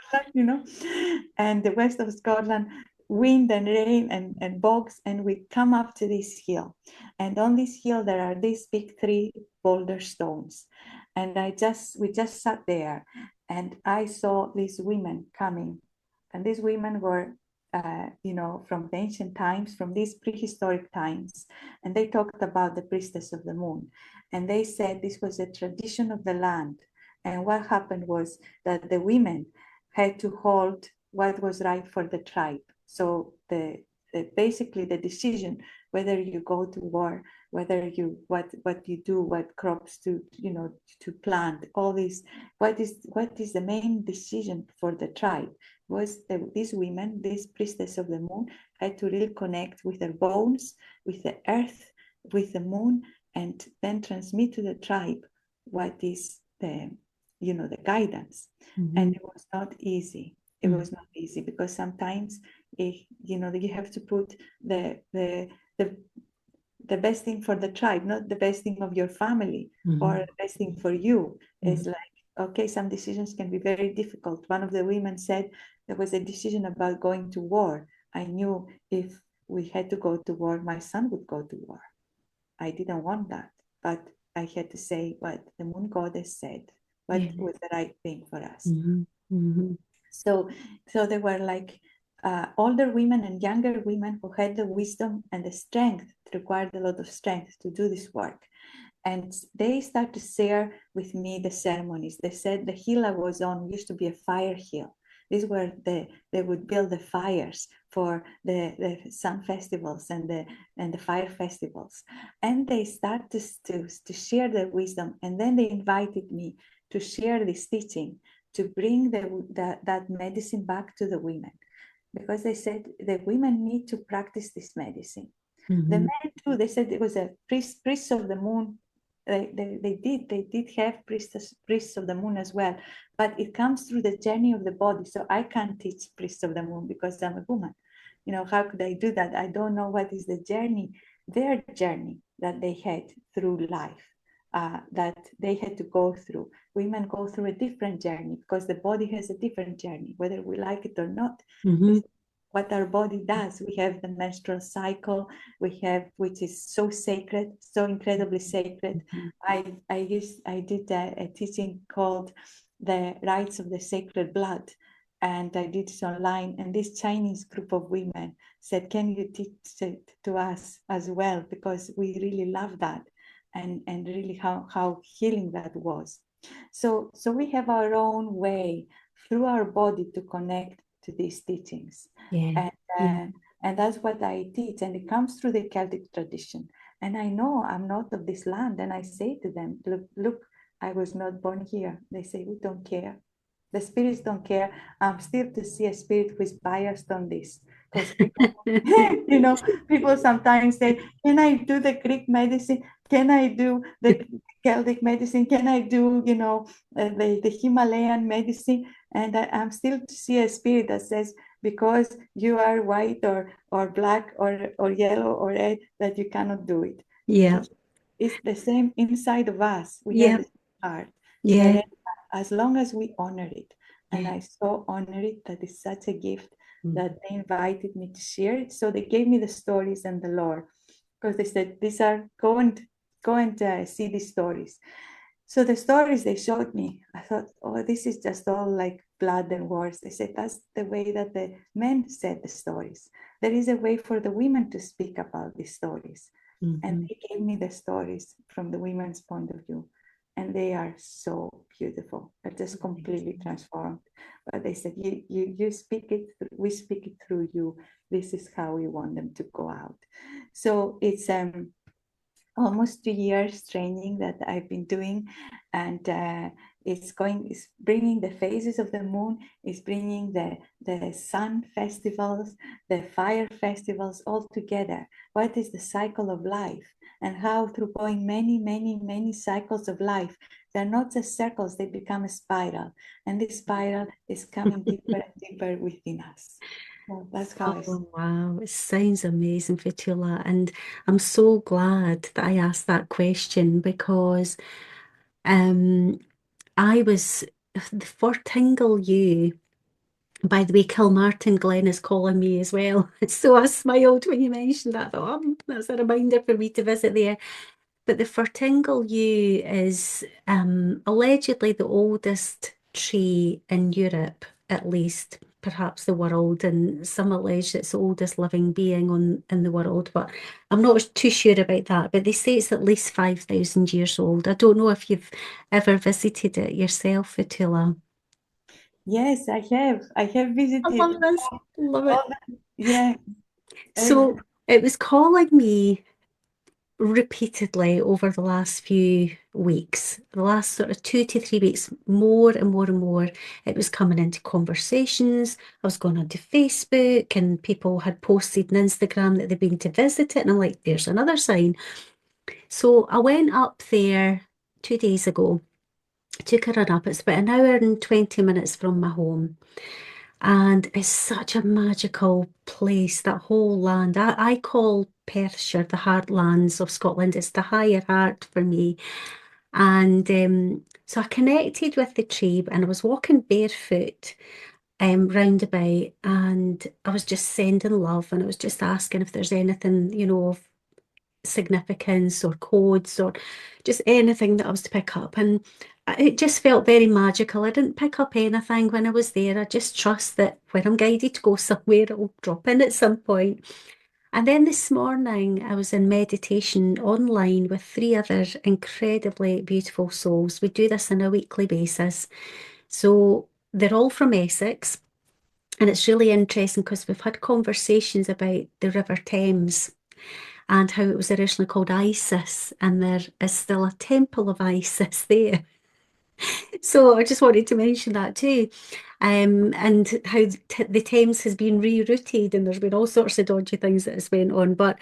Scotland, and the west of Scotland, wind and rain and bogs, and we come up to this hill. And on this hill there are these big 3 boulder stones. And we just sat there, and I saw these women coming. And these women were from the ancient times, from these prehistoric times. And they talked about the priestess of the moon. And they said this was a tradition of the land. And what happened was that the women had to hold what was right for the tribe. So basically the decision whether you go to war, whether you what you do, what crops to plant, all these, what is the main decision for the tribe was these women, this priestess of the moon, had to really connect with their bones, with the earth, with the moon, and then transmit to the tribe what is the guidance. And it was not easy. It was not easy, because sometimes you have to put the best thing for the tribe, not the best thing of your family or the best thing for you. It's like, okay, some decisions can be very difficult. One of the women said there was a decision about going to war. I knew if we had to go to war, my son would go to war. I didn't want that, but I had to say what the moon goddess said, what was the right thing for us. So there were like older women and younger women who had the wisdom and the strength. It required a lot of strength to do this work. And they started to share with me the ceremonies. They said the hill I was on used to be a fire hill. These were they would build the fires for the sun festivals and the fire festivals. And they started to share their wisdom. And then they invited me to share this teaching, to bring that medicine back to the women, because they said the women need to practice this medicine. The men too, they said it was a priest of the moon. They did have priests of the moon as well, but it comes through the journey of the body. So I can't teach priests of the moon because I'm a woman. How could I do that? I don't know what is the journey, their journey that they had through life, that they had to go through. Women go through a different journey because the body has a different journey, whether we like it or not. What our body does. We have the menstrual cycle, which is so sacred, so incredibly sacred. I did a teaching called The Rites of the Sacred Blood, and I did it online. And this Chinese group of women said, "Can you teach it to us as well? Because we really love that, and really how healing that was." So we have our own way through our body to connect to these teachings. And that's what I teach, and it comes through the Celtic tradition. And I know I'm not of this land, and I say to them, look, I was not born here. They say, we don't care. The spirits don't care. I'm still to see a spirit who is biased on this. Because people, people sometimes say, can I do the Greek medicine? Can I do the Celtic medicine? Can I do, the Himalayan medicine? And I'm still to see a spirit that says, because you are white or black or yellow or red, that you cannot do it. It's the same inside of us. We have the heart. As long as we honor it. And I so honor it, that is such a gift that they invited me to share it. So they gave me the stories and the lore, because they said, these are, go and see these stories. So the stories they showed me, I thought, oh, this is just all like blood and wars. They said, that's the way that the men said the stories. There is a way for the women to speak about these stories. And they gave me the stories from the women's point of view. And they are so beautiful. They're just completely transformed. But they said, you speak it, we speak it through you. This is how we want them to go out. So it's almost 2 years training that I've been doing, and it's bringing the phases of the moon, it's bringing the sun festivals, the fire festivals all together. What is the cycle of life, and how through going many cycles of life, they're not just circles, they become a spiral, and this spiral is coming deeper and deeper within us. So that's how I see. Oh, wow. It sounds amazing, Fotoula. And I'm so glad that I asked that question, because I was for Tingle You. By the way, Kilmartin Glen is calling me as well. So I smiled when you mentioned that. I thought, that's a reminder for me to visit there. But the Fertingle Yew is allegedly the oldest tree in Europe, at least, perhaps the world, and some allege it's the oldest living being in the world, but I'm not too sure about that. But they say it's at least 5,000 years old. I don't know if you've ever visited it yourself, Fotoula. Yes, I have. I have I visited love this. Love it. all yeah. So it was calling me repeatedly over the last few weeks, the last sort of 2 to 3 weeks, more and more and more, it was coming into conversations. I was going onto Facebook, and people had posted on Instagram that they'd been to visit it. And I'm like, there's another sign. So I went up there 2 days ago, took a run up. It's about an hour and 20 minutes from my home. And it's such a magical place, that whole land. I call Perthshire the heartlands of Scotland. It's the higher heart for me. And so I connected with the tree, and I was walking barefoot round about, and I was just sending love, and I was just asking if there's anything, of significance or codes or just anything that I was to pick up. And it just felt very magical. I didn't pick up anything when I was there. I just trust that when I'm guided to go somewhere, it'll drop in at some point. And then this morning, I was in meditation online with 3 other incredibly beautiful souls. We do this on a weekly basis. So they're all from Essex. And it's really interesting because we've had conversations about the River Thames and how it was originally called Isis, and there is still a temple of Isis there. So I just wanted to mention that too. And how the Thames has been rerouted, and there's been all sorts of dodgy things that has went on. But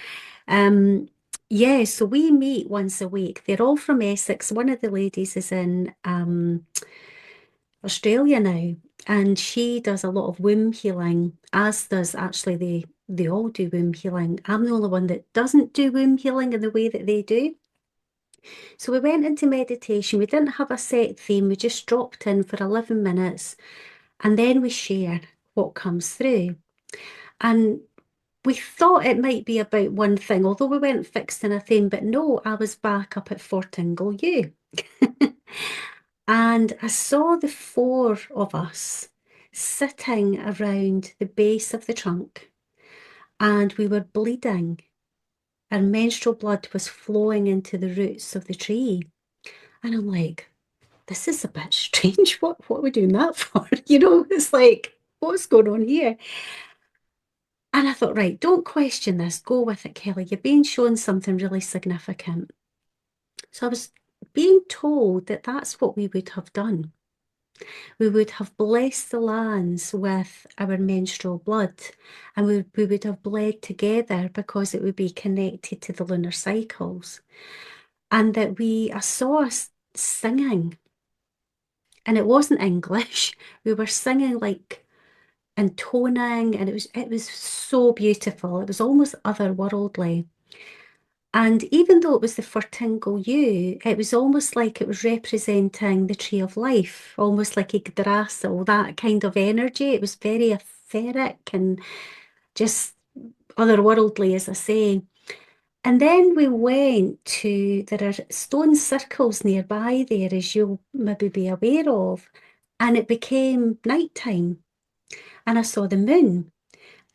yeah, so we meet once a week. They're all from Essex. One of the ladies is in Australia now, and she does a lot of womb healing, as does actually they all do womb healing. I'm the only one that doesn't do womb healing in the way that they do. So we went into meditation. We didn't have a set theme. We just dropped in for 11 minutes and then we share what comes through. And we thought it might be about one thing, although we weren't fixed in a theme, but no, I was back up at Fortingle U. And I saw the four of us sitting around the base of the trunk and we were bleeding. Our menstrual blood was flowing into the roots of the tree. And I'm like, this is a bit strange. What are we doing that for? You know, it's like, what's going on here? And I thought, right, don't question this. Go with it, Kelly. You're being shown something really significant. So I was being told that that's what we would have done. We would have blessed the lands with our menstrual blood, and we would have bled together because it would be connected to the lunar cycles. And that I saw us singing, and it wasn't English. We were singing like intoning, and it was so beautiful. It was almost otherworldly. And even though it was the Fertingle U, it was almost like it was representing the tree of life, almost like Yggdrasil, that kind of energy. It was very etheric and just otherworldly, as I say. And then we went to, there are stone circles nearby there, as you'll maybe be aware of, and it became nighttime. And I saw the moon.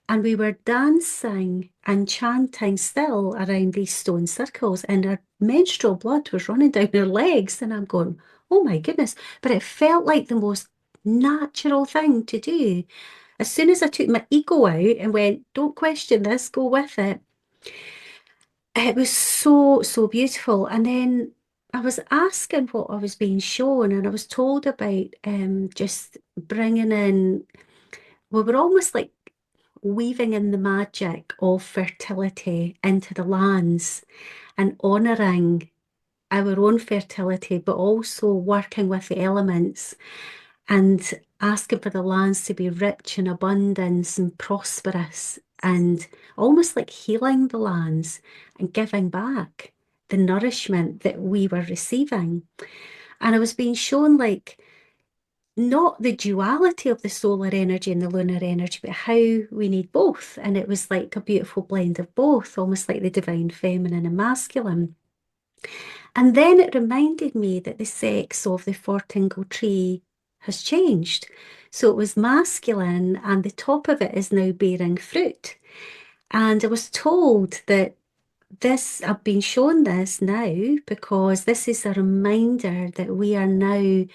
And we were dancing and chanting still around these stone circles, and our menstrual blood was running down our legs. And I'm going, oh my goodness. But it felt like the most natural thing to do. As soon as I took my ego out and went, don't question this, go with it, it was so, so beautiful. And then I was asking what I was being shown, and I was told about just bringing in, we were almost like weaving in the magic of fertility into the lands and honouring our own fertility, but also working with the elements and asking for the lands to be rich in abundance and prosperous, and almost like healing the lands and giving back the nourishment that we were receiving. And I was being shown like not the duality of the solar energy and the lunar energy, but how we need both. And it was like a beautiful blend of both, almost like the divine feminine and masculine. And then it reminded me that the sex of the Fortingle tree has changed. So it was masculine, and the top of it is now bearing fruit. And I was told that I've been shown this now because this is a reminder that we are now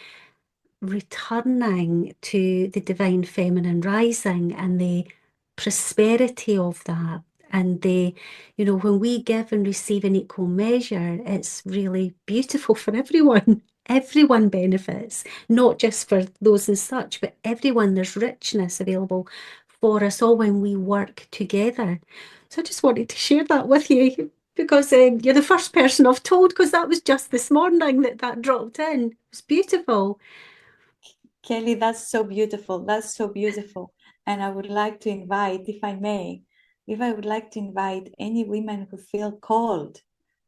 returning to the divine feminine rising and the prosperity of that. And when we give and receive in equal measure, it's really beautiful for everyone. Everyone benefits, not just for those and such, but everyone. There's richness available for us all when we work together. So I just wanted to share that with you because you're the first person I've told, because that was just this morning that dropped in. It was beautiful. Kelly, that's so beautiful. That's so beautiful. And I would like to invite, if I may, if I would like to invite any women who feel called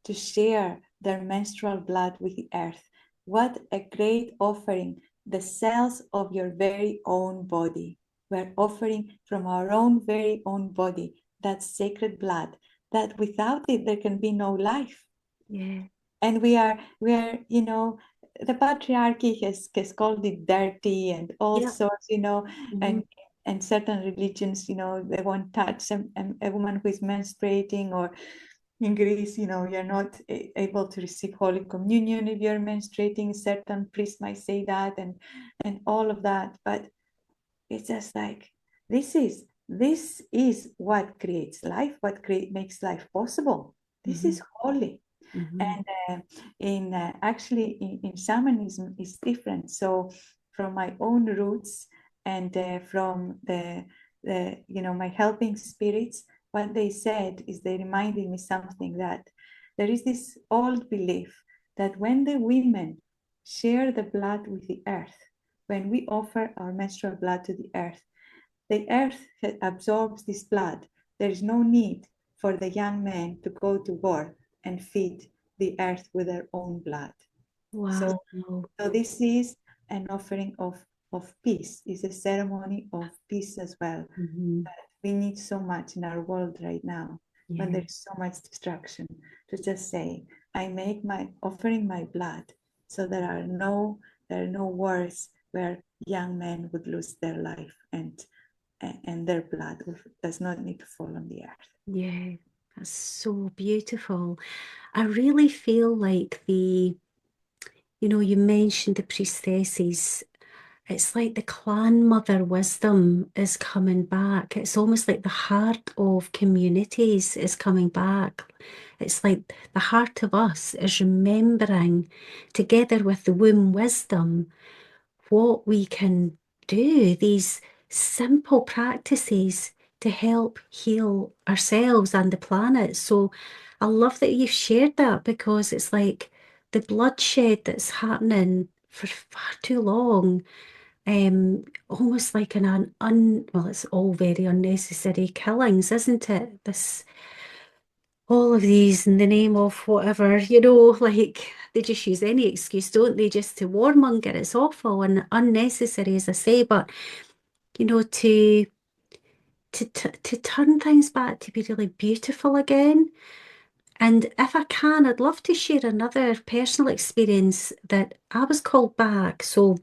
to share their menstrual blood with the earth. What a great offering, the cells of your very own body. We're offering from our own very own body that sacred blood, that without it, there can be no life. Yeah. And we are the patriarchy has called it dirty and all Yeah. sorts, Mhm. and certain religions, they won't touch a woman who is menstruating, or in Greece, you're not able to receive Holy Communion if you're menstruating. Certain priests might say that, and all of that. But it's just like this is what creates life, what makes life possible. This is holy. And actually in shamanism is different. So from my own roots and from the my helping spirits, what they said is they reminded me something, that there is this old belief that when the women share the blood with the earth, when we offer our menstrual blood to the earth absorbs this blood. There is no need for the young men to go to war and feed the earth with their own blood. Wow. So this is an offering of peace, is a ceremony of peace as well. We need so much in our world right now, when there's so much destruction, to just say, I make my offering my blood, so there are no wars where young men would lose their life, and their blood does not need to fall on the earth. Yeah, that's so beautiful. I really feel like you mentioned the priestesses. It's like the clan mother wisdom is coming back. It's almost like the heart of communities is coming back. It's like the heart of us is remembering, together with the womb wisdom, what we can do, these simple practices to help heal ourselves and the planet. So I love that you've shared that, because it's like the bloodshed that's happening for far too long, almost like well, it's all very unnecessary killings, isn't it? All of these in the name of whatever, like they just use any excuse, don't they, just to warmonger. It's awful and unnecessary, as I say, but to turn things back to be really beautiful again. And if I can, I'd love to share another personal experience that I was called back. So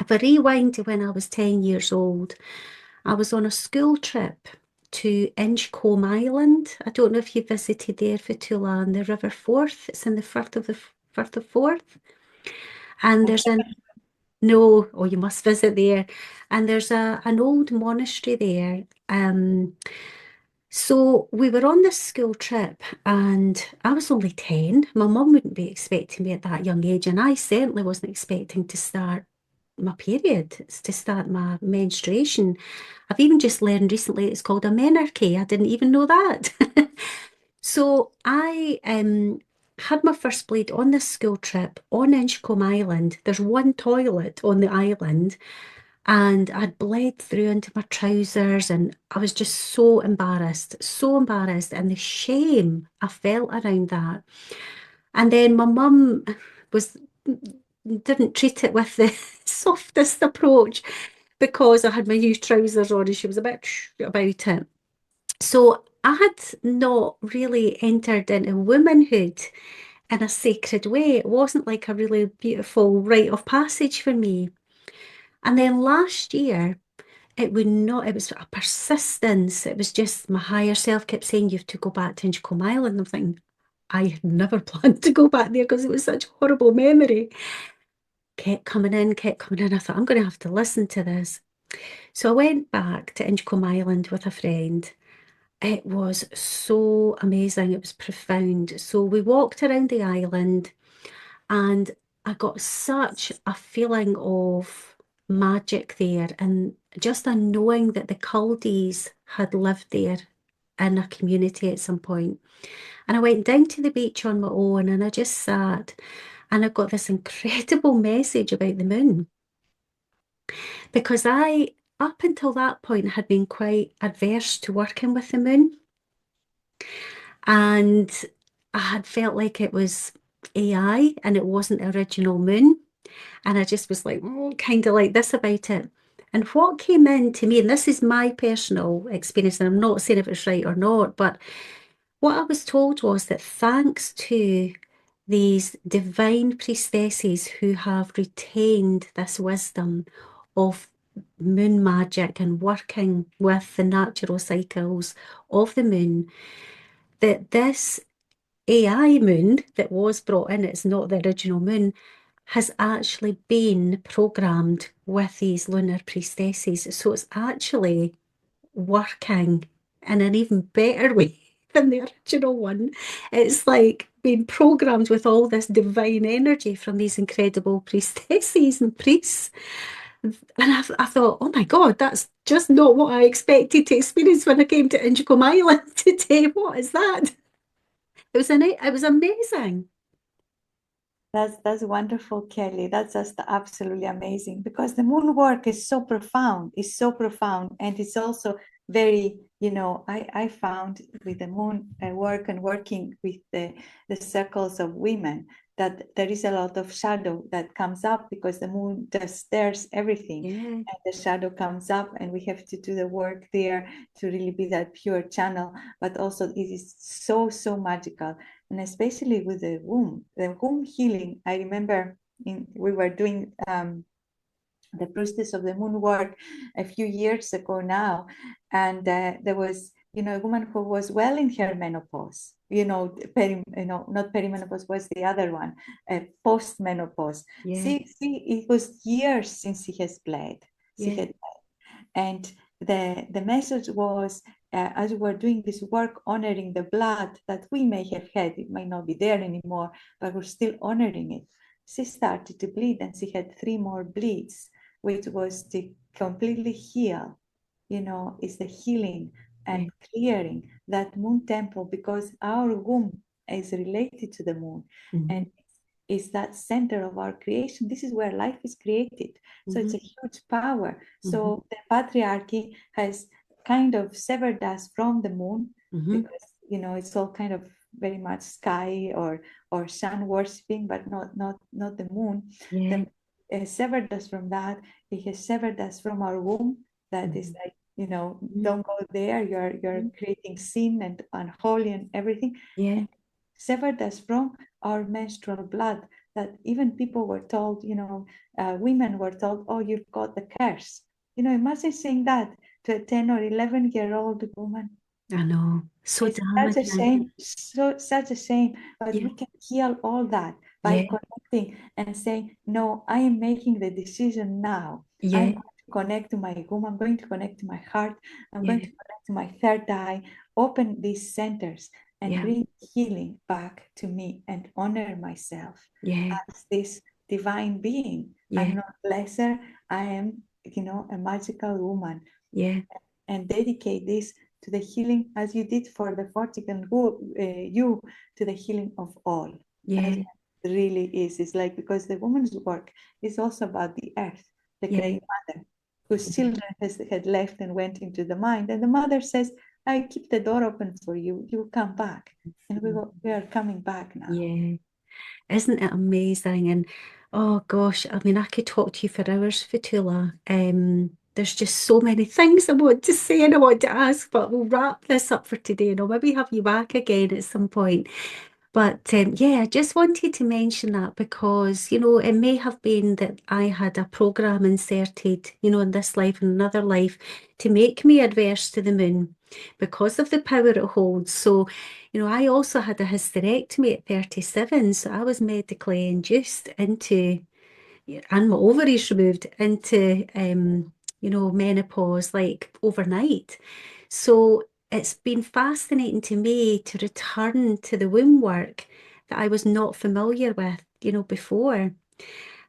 if I rewind to when I was 10 years old, I was on a school trip to Inchcolm Island. I don't know if you visited there, Fotoula, on the River Forth. It's in the Firth of Forth. And there's no, oh, you must visit there. And there's an old monastery there. So we were on this school trip, and I was only 10. My mum wouldn't be expecting me at that young age, and I certainly wasn't expecting to start my period, to start my menstruation. I've even just learned recently it's called a menarche. I didn't even know that. So I had my first bleed on this school trip on Inchcolm Island. There's one toilet on the island, and I'd bled through into my trousers, and I was just so embarrassed, and the shame I felt around that. And then my mum was didn't treat it with the softest approach, because I had my new trousers on and she was a bit about it. So I had not really entered into womanhood in a sacred way. It wasn't like a really beautiful rite of passage for me. And then last year, it was a persistence. It was just my higher self kept saying, you have to go back to Inchcolm Island. I'm thinking, I had never planned to go back there because it was such a horrible memory. Kept coming in, kept coming in. I thought, I'm going to have to listen to this. So I went back to Inchcolm Island with a friend. It was so amazing. It was profound. So we walked around the island, and I got such a feeling of magic there, and just a knowing that the Culdees had lived there in a community at some point. And I went down to the beach on my own, and I just sat, and I got this incredible message about the moon, because I, up until that point, had been quite adverse to working with the moon. And I had felt like it was AI and it wasn't the original moon. And I just was like, kind of like this about it. And what came in to me, and this is my personal experience, and I'm not saying if it's right or not, but what I was told was that thanks to these divine priestesses who have retained this wisdom of moon magic and working with the natural cycles of the moon, that this AI moon that was brought in, it's not the original moon, has actually been programmed with these lunar priestesses. So it's actually working in an even better way than the original one. It's like being programmed with all this divine energy from these incredible priestesses and priests. And I thought, oh my God, that's just not what I expected to experience when I came to Inchcombe Island today. What is that? It was amazing. That's wonderful, Kelly. That's just absolutely amazing because the moon work is so profound, and it's also very, I found with the moon work and working with the circles of women that there is a lot of shadow that comes up because the moon just stirs everything, Yeah, and the shadow comes up, and we have to do the work there to really be that pure channel. But also, it is so magical, and especially with the womb healing. I remember we were doing the Priestess of the Moon work a few years ago now, and there was a woman who was well in her menopause. Not perimenopause was the other one, post menopause. yeah, See, it was years since she has bled. She yeah, had and the message was, as we were doing this work, honoring the blood that we may have had, it might not be there anymore, but we're still honoring it. She started to bleed, and she had 3 more bleeds, which was to completely heal. Is the healing yeah. and clearing that moon temple, because our womb is related to the moon, Hmm. and is that center of our creation. This is where life is created. So it's Hmm. a huge power. Hmm. So the patriarchy has kind of severed us from the moon, Hmm. because it's all kind of very much sky or sun worshipping, but not the moon. Yeah. The severed us from that. It has severed us from our womb. That is Hmm. like, Hmm. don't go there. You're creating sin and unholy and everything. Yeah. And severed us from our menstrual blood, that even people were told, women were told, oh, you've got the curse. Imagine saying that to a 10 or 11-year-old woman. I know. So It's such a damaging. shame, such a shame. But Yeah. we can heal all that by Yeah. connecting and saying, no, I am making the decision now. I'm Yeah. going to connect to my womb. I'm going to connect to my heart. I'm going Yeah. to connect to my third eye, open these centers and Yeah. bring healing back to me and honor myself Yeah. as this divine being. Yeah. I'm not lesser. I am, a magical woman, Yeah. and dedicate this to the healing, as you did for the Vatican, you, to the healing of all. As Yeah. it really is. It's like, because the woman's work is also about the earth, the Yeah. great mother, whose children had left and went into the mind. And the mother says, I keep the door open for you. You come back. And we are coming back now. Yeah. Isn't it amazing? And oh gosh, I mean, I could talk to you for hours, Fotoula. There's just so many things I want to say and I want to ask, but we'll wrap this up for today and I'll maybe have you back again at some point. But yeah, I just wanted to mention that because, it may have been that I had a program inserted, in this life and another life to make me adverse to the moon because of the power it holds. So, I also had a hysterectomy at 37. So I was medically induced into, and my ovaries removed into, menopause like overnight. So it's been fascinating to me to return to the womb work that I was not familiar with, before.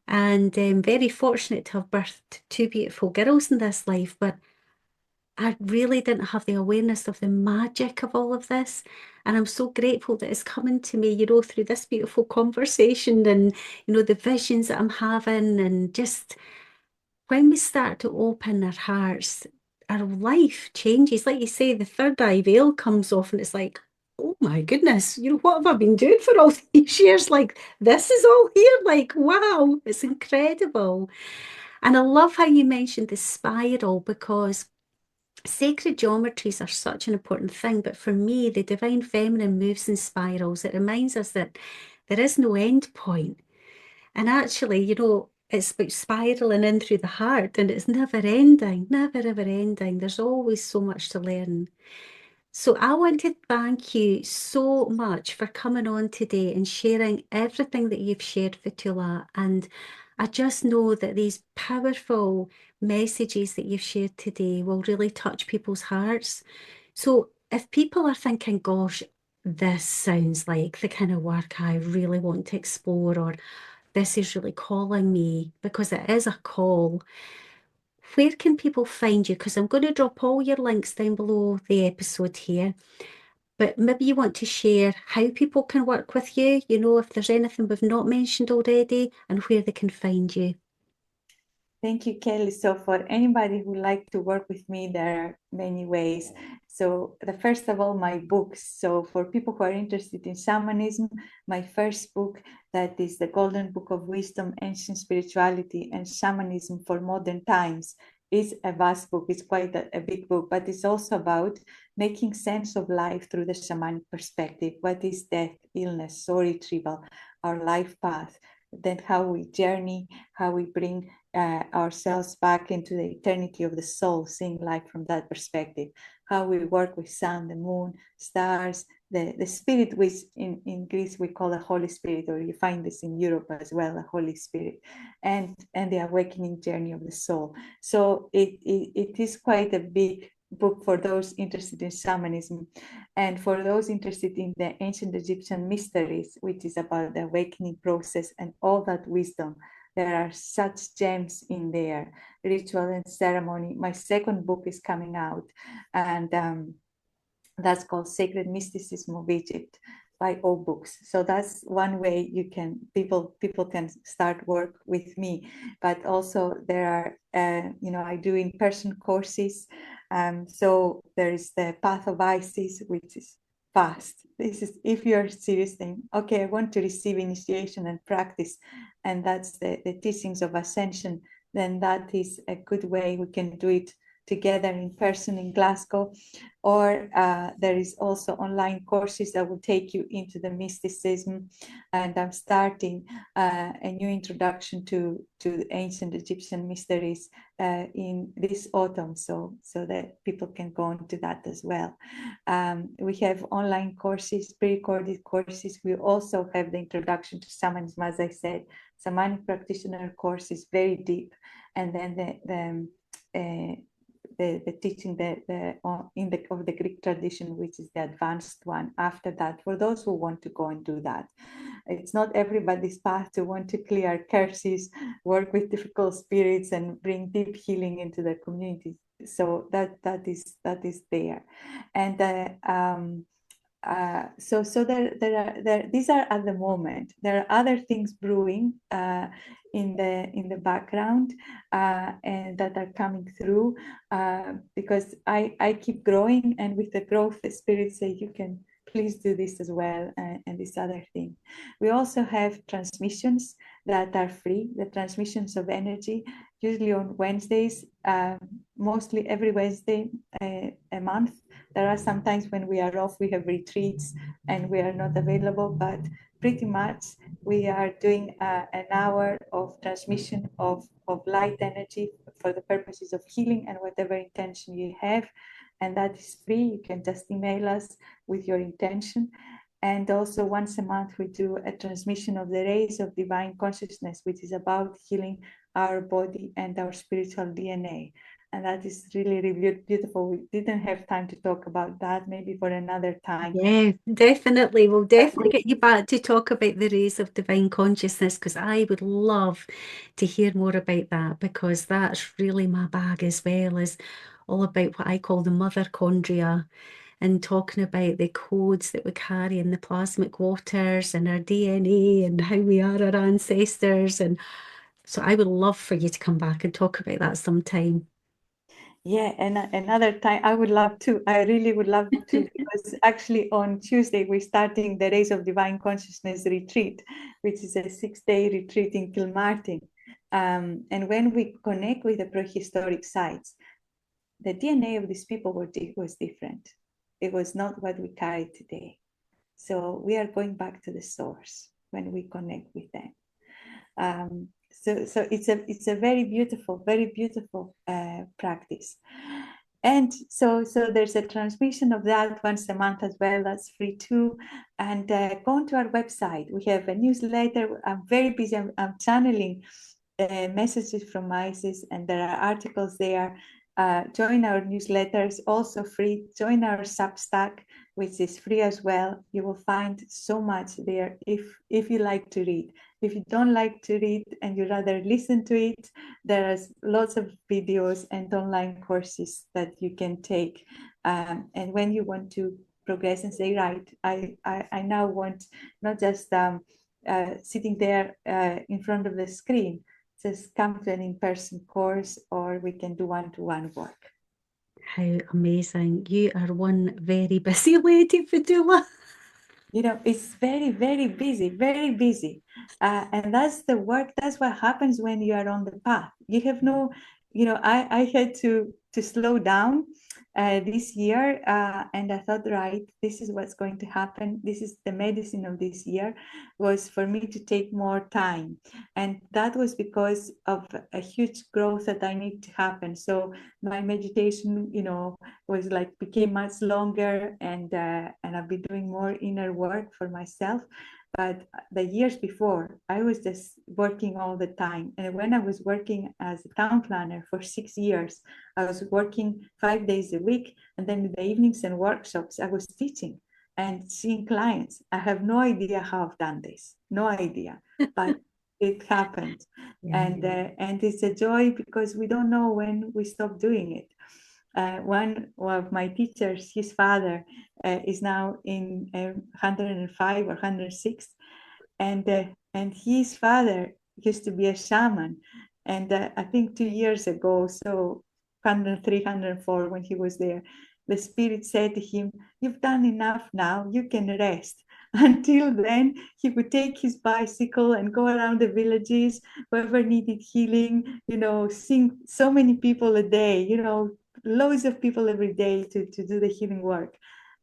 And very fortunate to have birthed 2 beautiful girls in this life, but I really didn't have the awareness of the magic of all of this. And I'm so grateful that it's coming to me, through this beautiful conversation and, the visions that I'm having and just when we start to open our hearts, our life changes. Like you say, the third eye veil comes off, and it's like, oh my goodness, what have I been doing for all these years? Like, this is all here. Like, wow, it's incredible. And I love how you mentioned the spiral because sacred geometries are such an important thing. But for me, the divine feminine moves in spirals. It reminds us that there is no end point. And actually, it's about spiraling in through the heart and it's never ending, never ever ending. There's always so much to learn. So I want to thank you so much for coming on today and sharing everything that you've shared, Fotoula. And I just know that these powerful messages that you've shared today will really touch people's hearts. So if people are thinking, gosh, this sounds like the kind of work I really want to explore, or this is really calling me, because it is a call, where can people find you? Because I'm going to drop all your links down below the episode here. But maybe you want to share how people can work with you, you know, if there's anything we've not mentioned already, and where they can find you. Thank you, Kelly. So for anybody who like to work with me, there are many ways. So the first of all, my books. So for people who are interested in shamanism, my first book, that is the Golden Book of Wisdom, Ancient Spirituality and Shamanism for Modern Times, is a vast book. It's quite a big book, but it's also about making sense of life through the shamanic perspective. What is death, illness, soul retrieval, our life path, then how we journey, how we bring ourselves back into the eternity of the soul, seeing life from that perspective, how we work with sun, the moon, stars, the spirit, which in Greece we call the Holy Spirit, or you find this in Europe as well, the Holy Spirit, and the awakening journey of the soul. So it is quite a big book for those interested in shamanism, and for those interested in the ancient Egyptian mysteries, which is about the awakening process and all that wisdom. There are such gems in there, ritual and ceremony. My second book is coming out, and that's called Sacred Mysticism of Egypt by O Books. So that's one way you can people can start work with me. But also there are I do in-person courses. So there is the Path of Isis, which is fast. This is if you're serious thing. Okay, I want to receive initiation and practice, and that's the teachings of ascension. Then that is a good way we can do it together in person in Glasgow, or there is also online courses that will take you into the mysticism, and I'm starting a new introduction to ancient Egyptian mysteries in this autumn, so that people can go into that as well. We have online courses, pre-recorded courses. We also have the introduction to shamanism, as I said. Shamanic practitioner course is very deep, and then the teaching of the Greek tradition, which is the advanced one after that, for those who want to go and do that. It's not everybody's path to want to clear curses, work with difficult spirits, and bring deep healing into the community. So that is there. And so there these are at the moment. There are other things brewing in the background, and that are coming through, because I keep growing, and with the growth the spirits say you can please do this as well, and this other thing. We also have transmissions that are free, the transmissions of energy, usually on Wednesdays, mostly every Wednesday a month. There are sometimes when we are off, we have retreats and we are not available, but pretty much we are doing an hour of transmission of light energy for the purposes of healing and whatever intention you have. And that is free. You can just email us with your intention. And also once a month, we do a transmission of the rays of divine consciousness, which is about healing our body and our spiritual DNA. And that is really, really beautiful. We didn't have time to talk about that, maybe for another time. Yeah, definitely. We'll definitely get you back to talk about the rays of divine consciousness, because I would love to hear more about that, because that's really my bag as well, is all about what I call the mitochondria, and talking about the codes that we carry in the plasmic waters and our DNA and how we are our ancestors. And so I would love for you to come back and talk about that sometime. Yeah, and another time I would love to. I really would love to, because actually on Tuesday we're starting the Rays of Divine Consciousness retreat, which is a 6-day retreat in Kilmartin. And when we connect with the prehistoric sites, the DNA of these people was different. It was not what we carry today. So we are going back to the source when we connect with them. So it's a very beautiful practice. And so there's a transmission of that once a month as well. That's free too. And go onto our website. We have a newsletter. I'm very busy. I'm channeling messages from Isis, and there are articles there. Join our newsletters, also free. Join our Substack, which is free as well. You will find so much there if you like to read. If you don't like to read and you rather listen to it, there are lots of videos and online courses that you can take. And when you want to progress and say, right, I now want not just sitting there in front of the screen, just come to an in-person course, or we can do one-to-one work. How amazing. You are one very busy lady, Fotoula. You know, it's very, very busy, very busy. And that's the work, that's what happens when you are on the path. You have no, you know, I had to slow down this year, and I thought, right, this is what's going to happen. This is the medicine of this year, was for me to take more time. And that was because of a huge growth that I need to happen. So my meditation, you know, was like became much longer, and I've been doing more inner work for myself. But the years before, I was just working all the time. And when I was working as a town planner for 6 years, I was working 5 days a week, and then in the evenings and workshops, I was teaching and seeing clients. I have no idea how I've done this, no idea, but it happened. And it's a joy, because we don't know when we stop doing it. One of my teachers, his father, is now in 105 or 106, and his father used to be a shaman. And I think 2 years ago, so 103, 104, when he was there, the spirit said to him, "You've done enough now, you can rest." Until then, he would take his bicycle and go around the villages, whoever needed healing, you know, seeing so many people a day, you know, loads of people every day to do the healing work,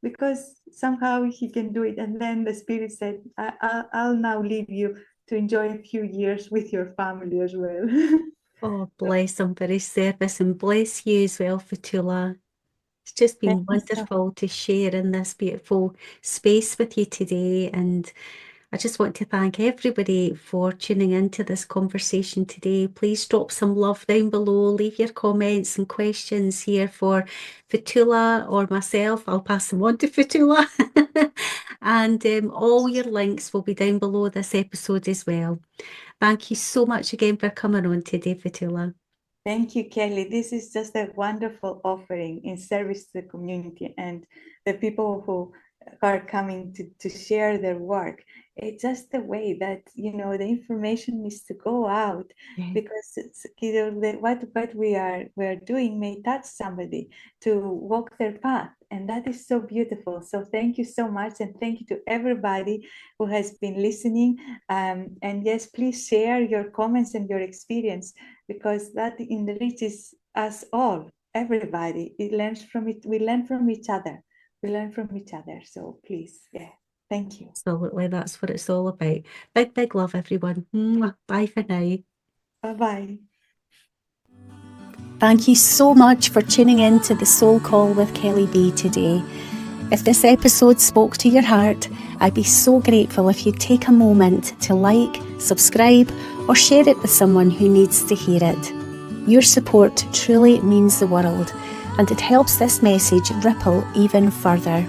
because somehow he can do it. And then the spirit said, I'll now leave you to enjoy a few years with your family as well. Oh, bless him for his service, and bless you as well, Fotoula. It's just Thank been you so wonderful to share in this beautiful space with you today. And I just want to thank everybody for tuning into this conversation today. Please drop some love down below. Leave your comments and questions here for Fotoula or myself. I'll pass them on to Fotoula. And all your links will be down below this episode as well. Thank you so much again for coming on today, Fotoula. Thank you, Kelly. This is just a wonderful offering in service to the community and the people who are coming to share their work. It's just the way that, you know, the information needs to go out, Yeah. because it's, you know, what we're doing may touch somebody to walk their path. And that is so beautiful. So thank you so much. And thank you to everybody who has been listening. And yes, please share your comments and your experience, because that enriches us all, everybody. It learns from it. We learn from each other. We learn from each other. So please, yeah, thank you. Absolutely, that's what it's all about. Big, big love, everyone. Mwah. Bye for now. Bye-bye. Thank you so much for tuning in to the Soul Call with Kelly B today. If this episode spoke to your heart, I'd be so grateful if you'd take a moment to like, subscribe, or share it with someone who needs to hear it. Your support truly means the world, and it helps this message ripple even further.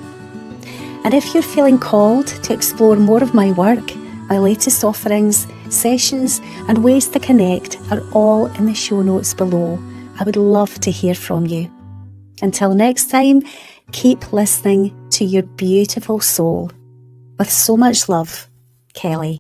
And if you're feeling called to explore more of my work, my latest offerings, sessions, and ways to connect are all in the show notes below. I would love to hear from you. Until next time, keep listening to your beautiful soul. With so much love, Kelly.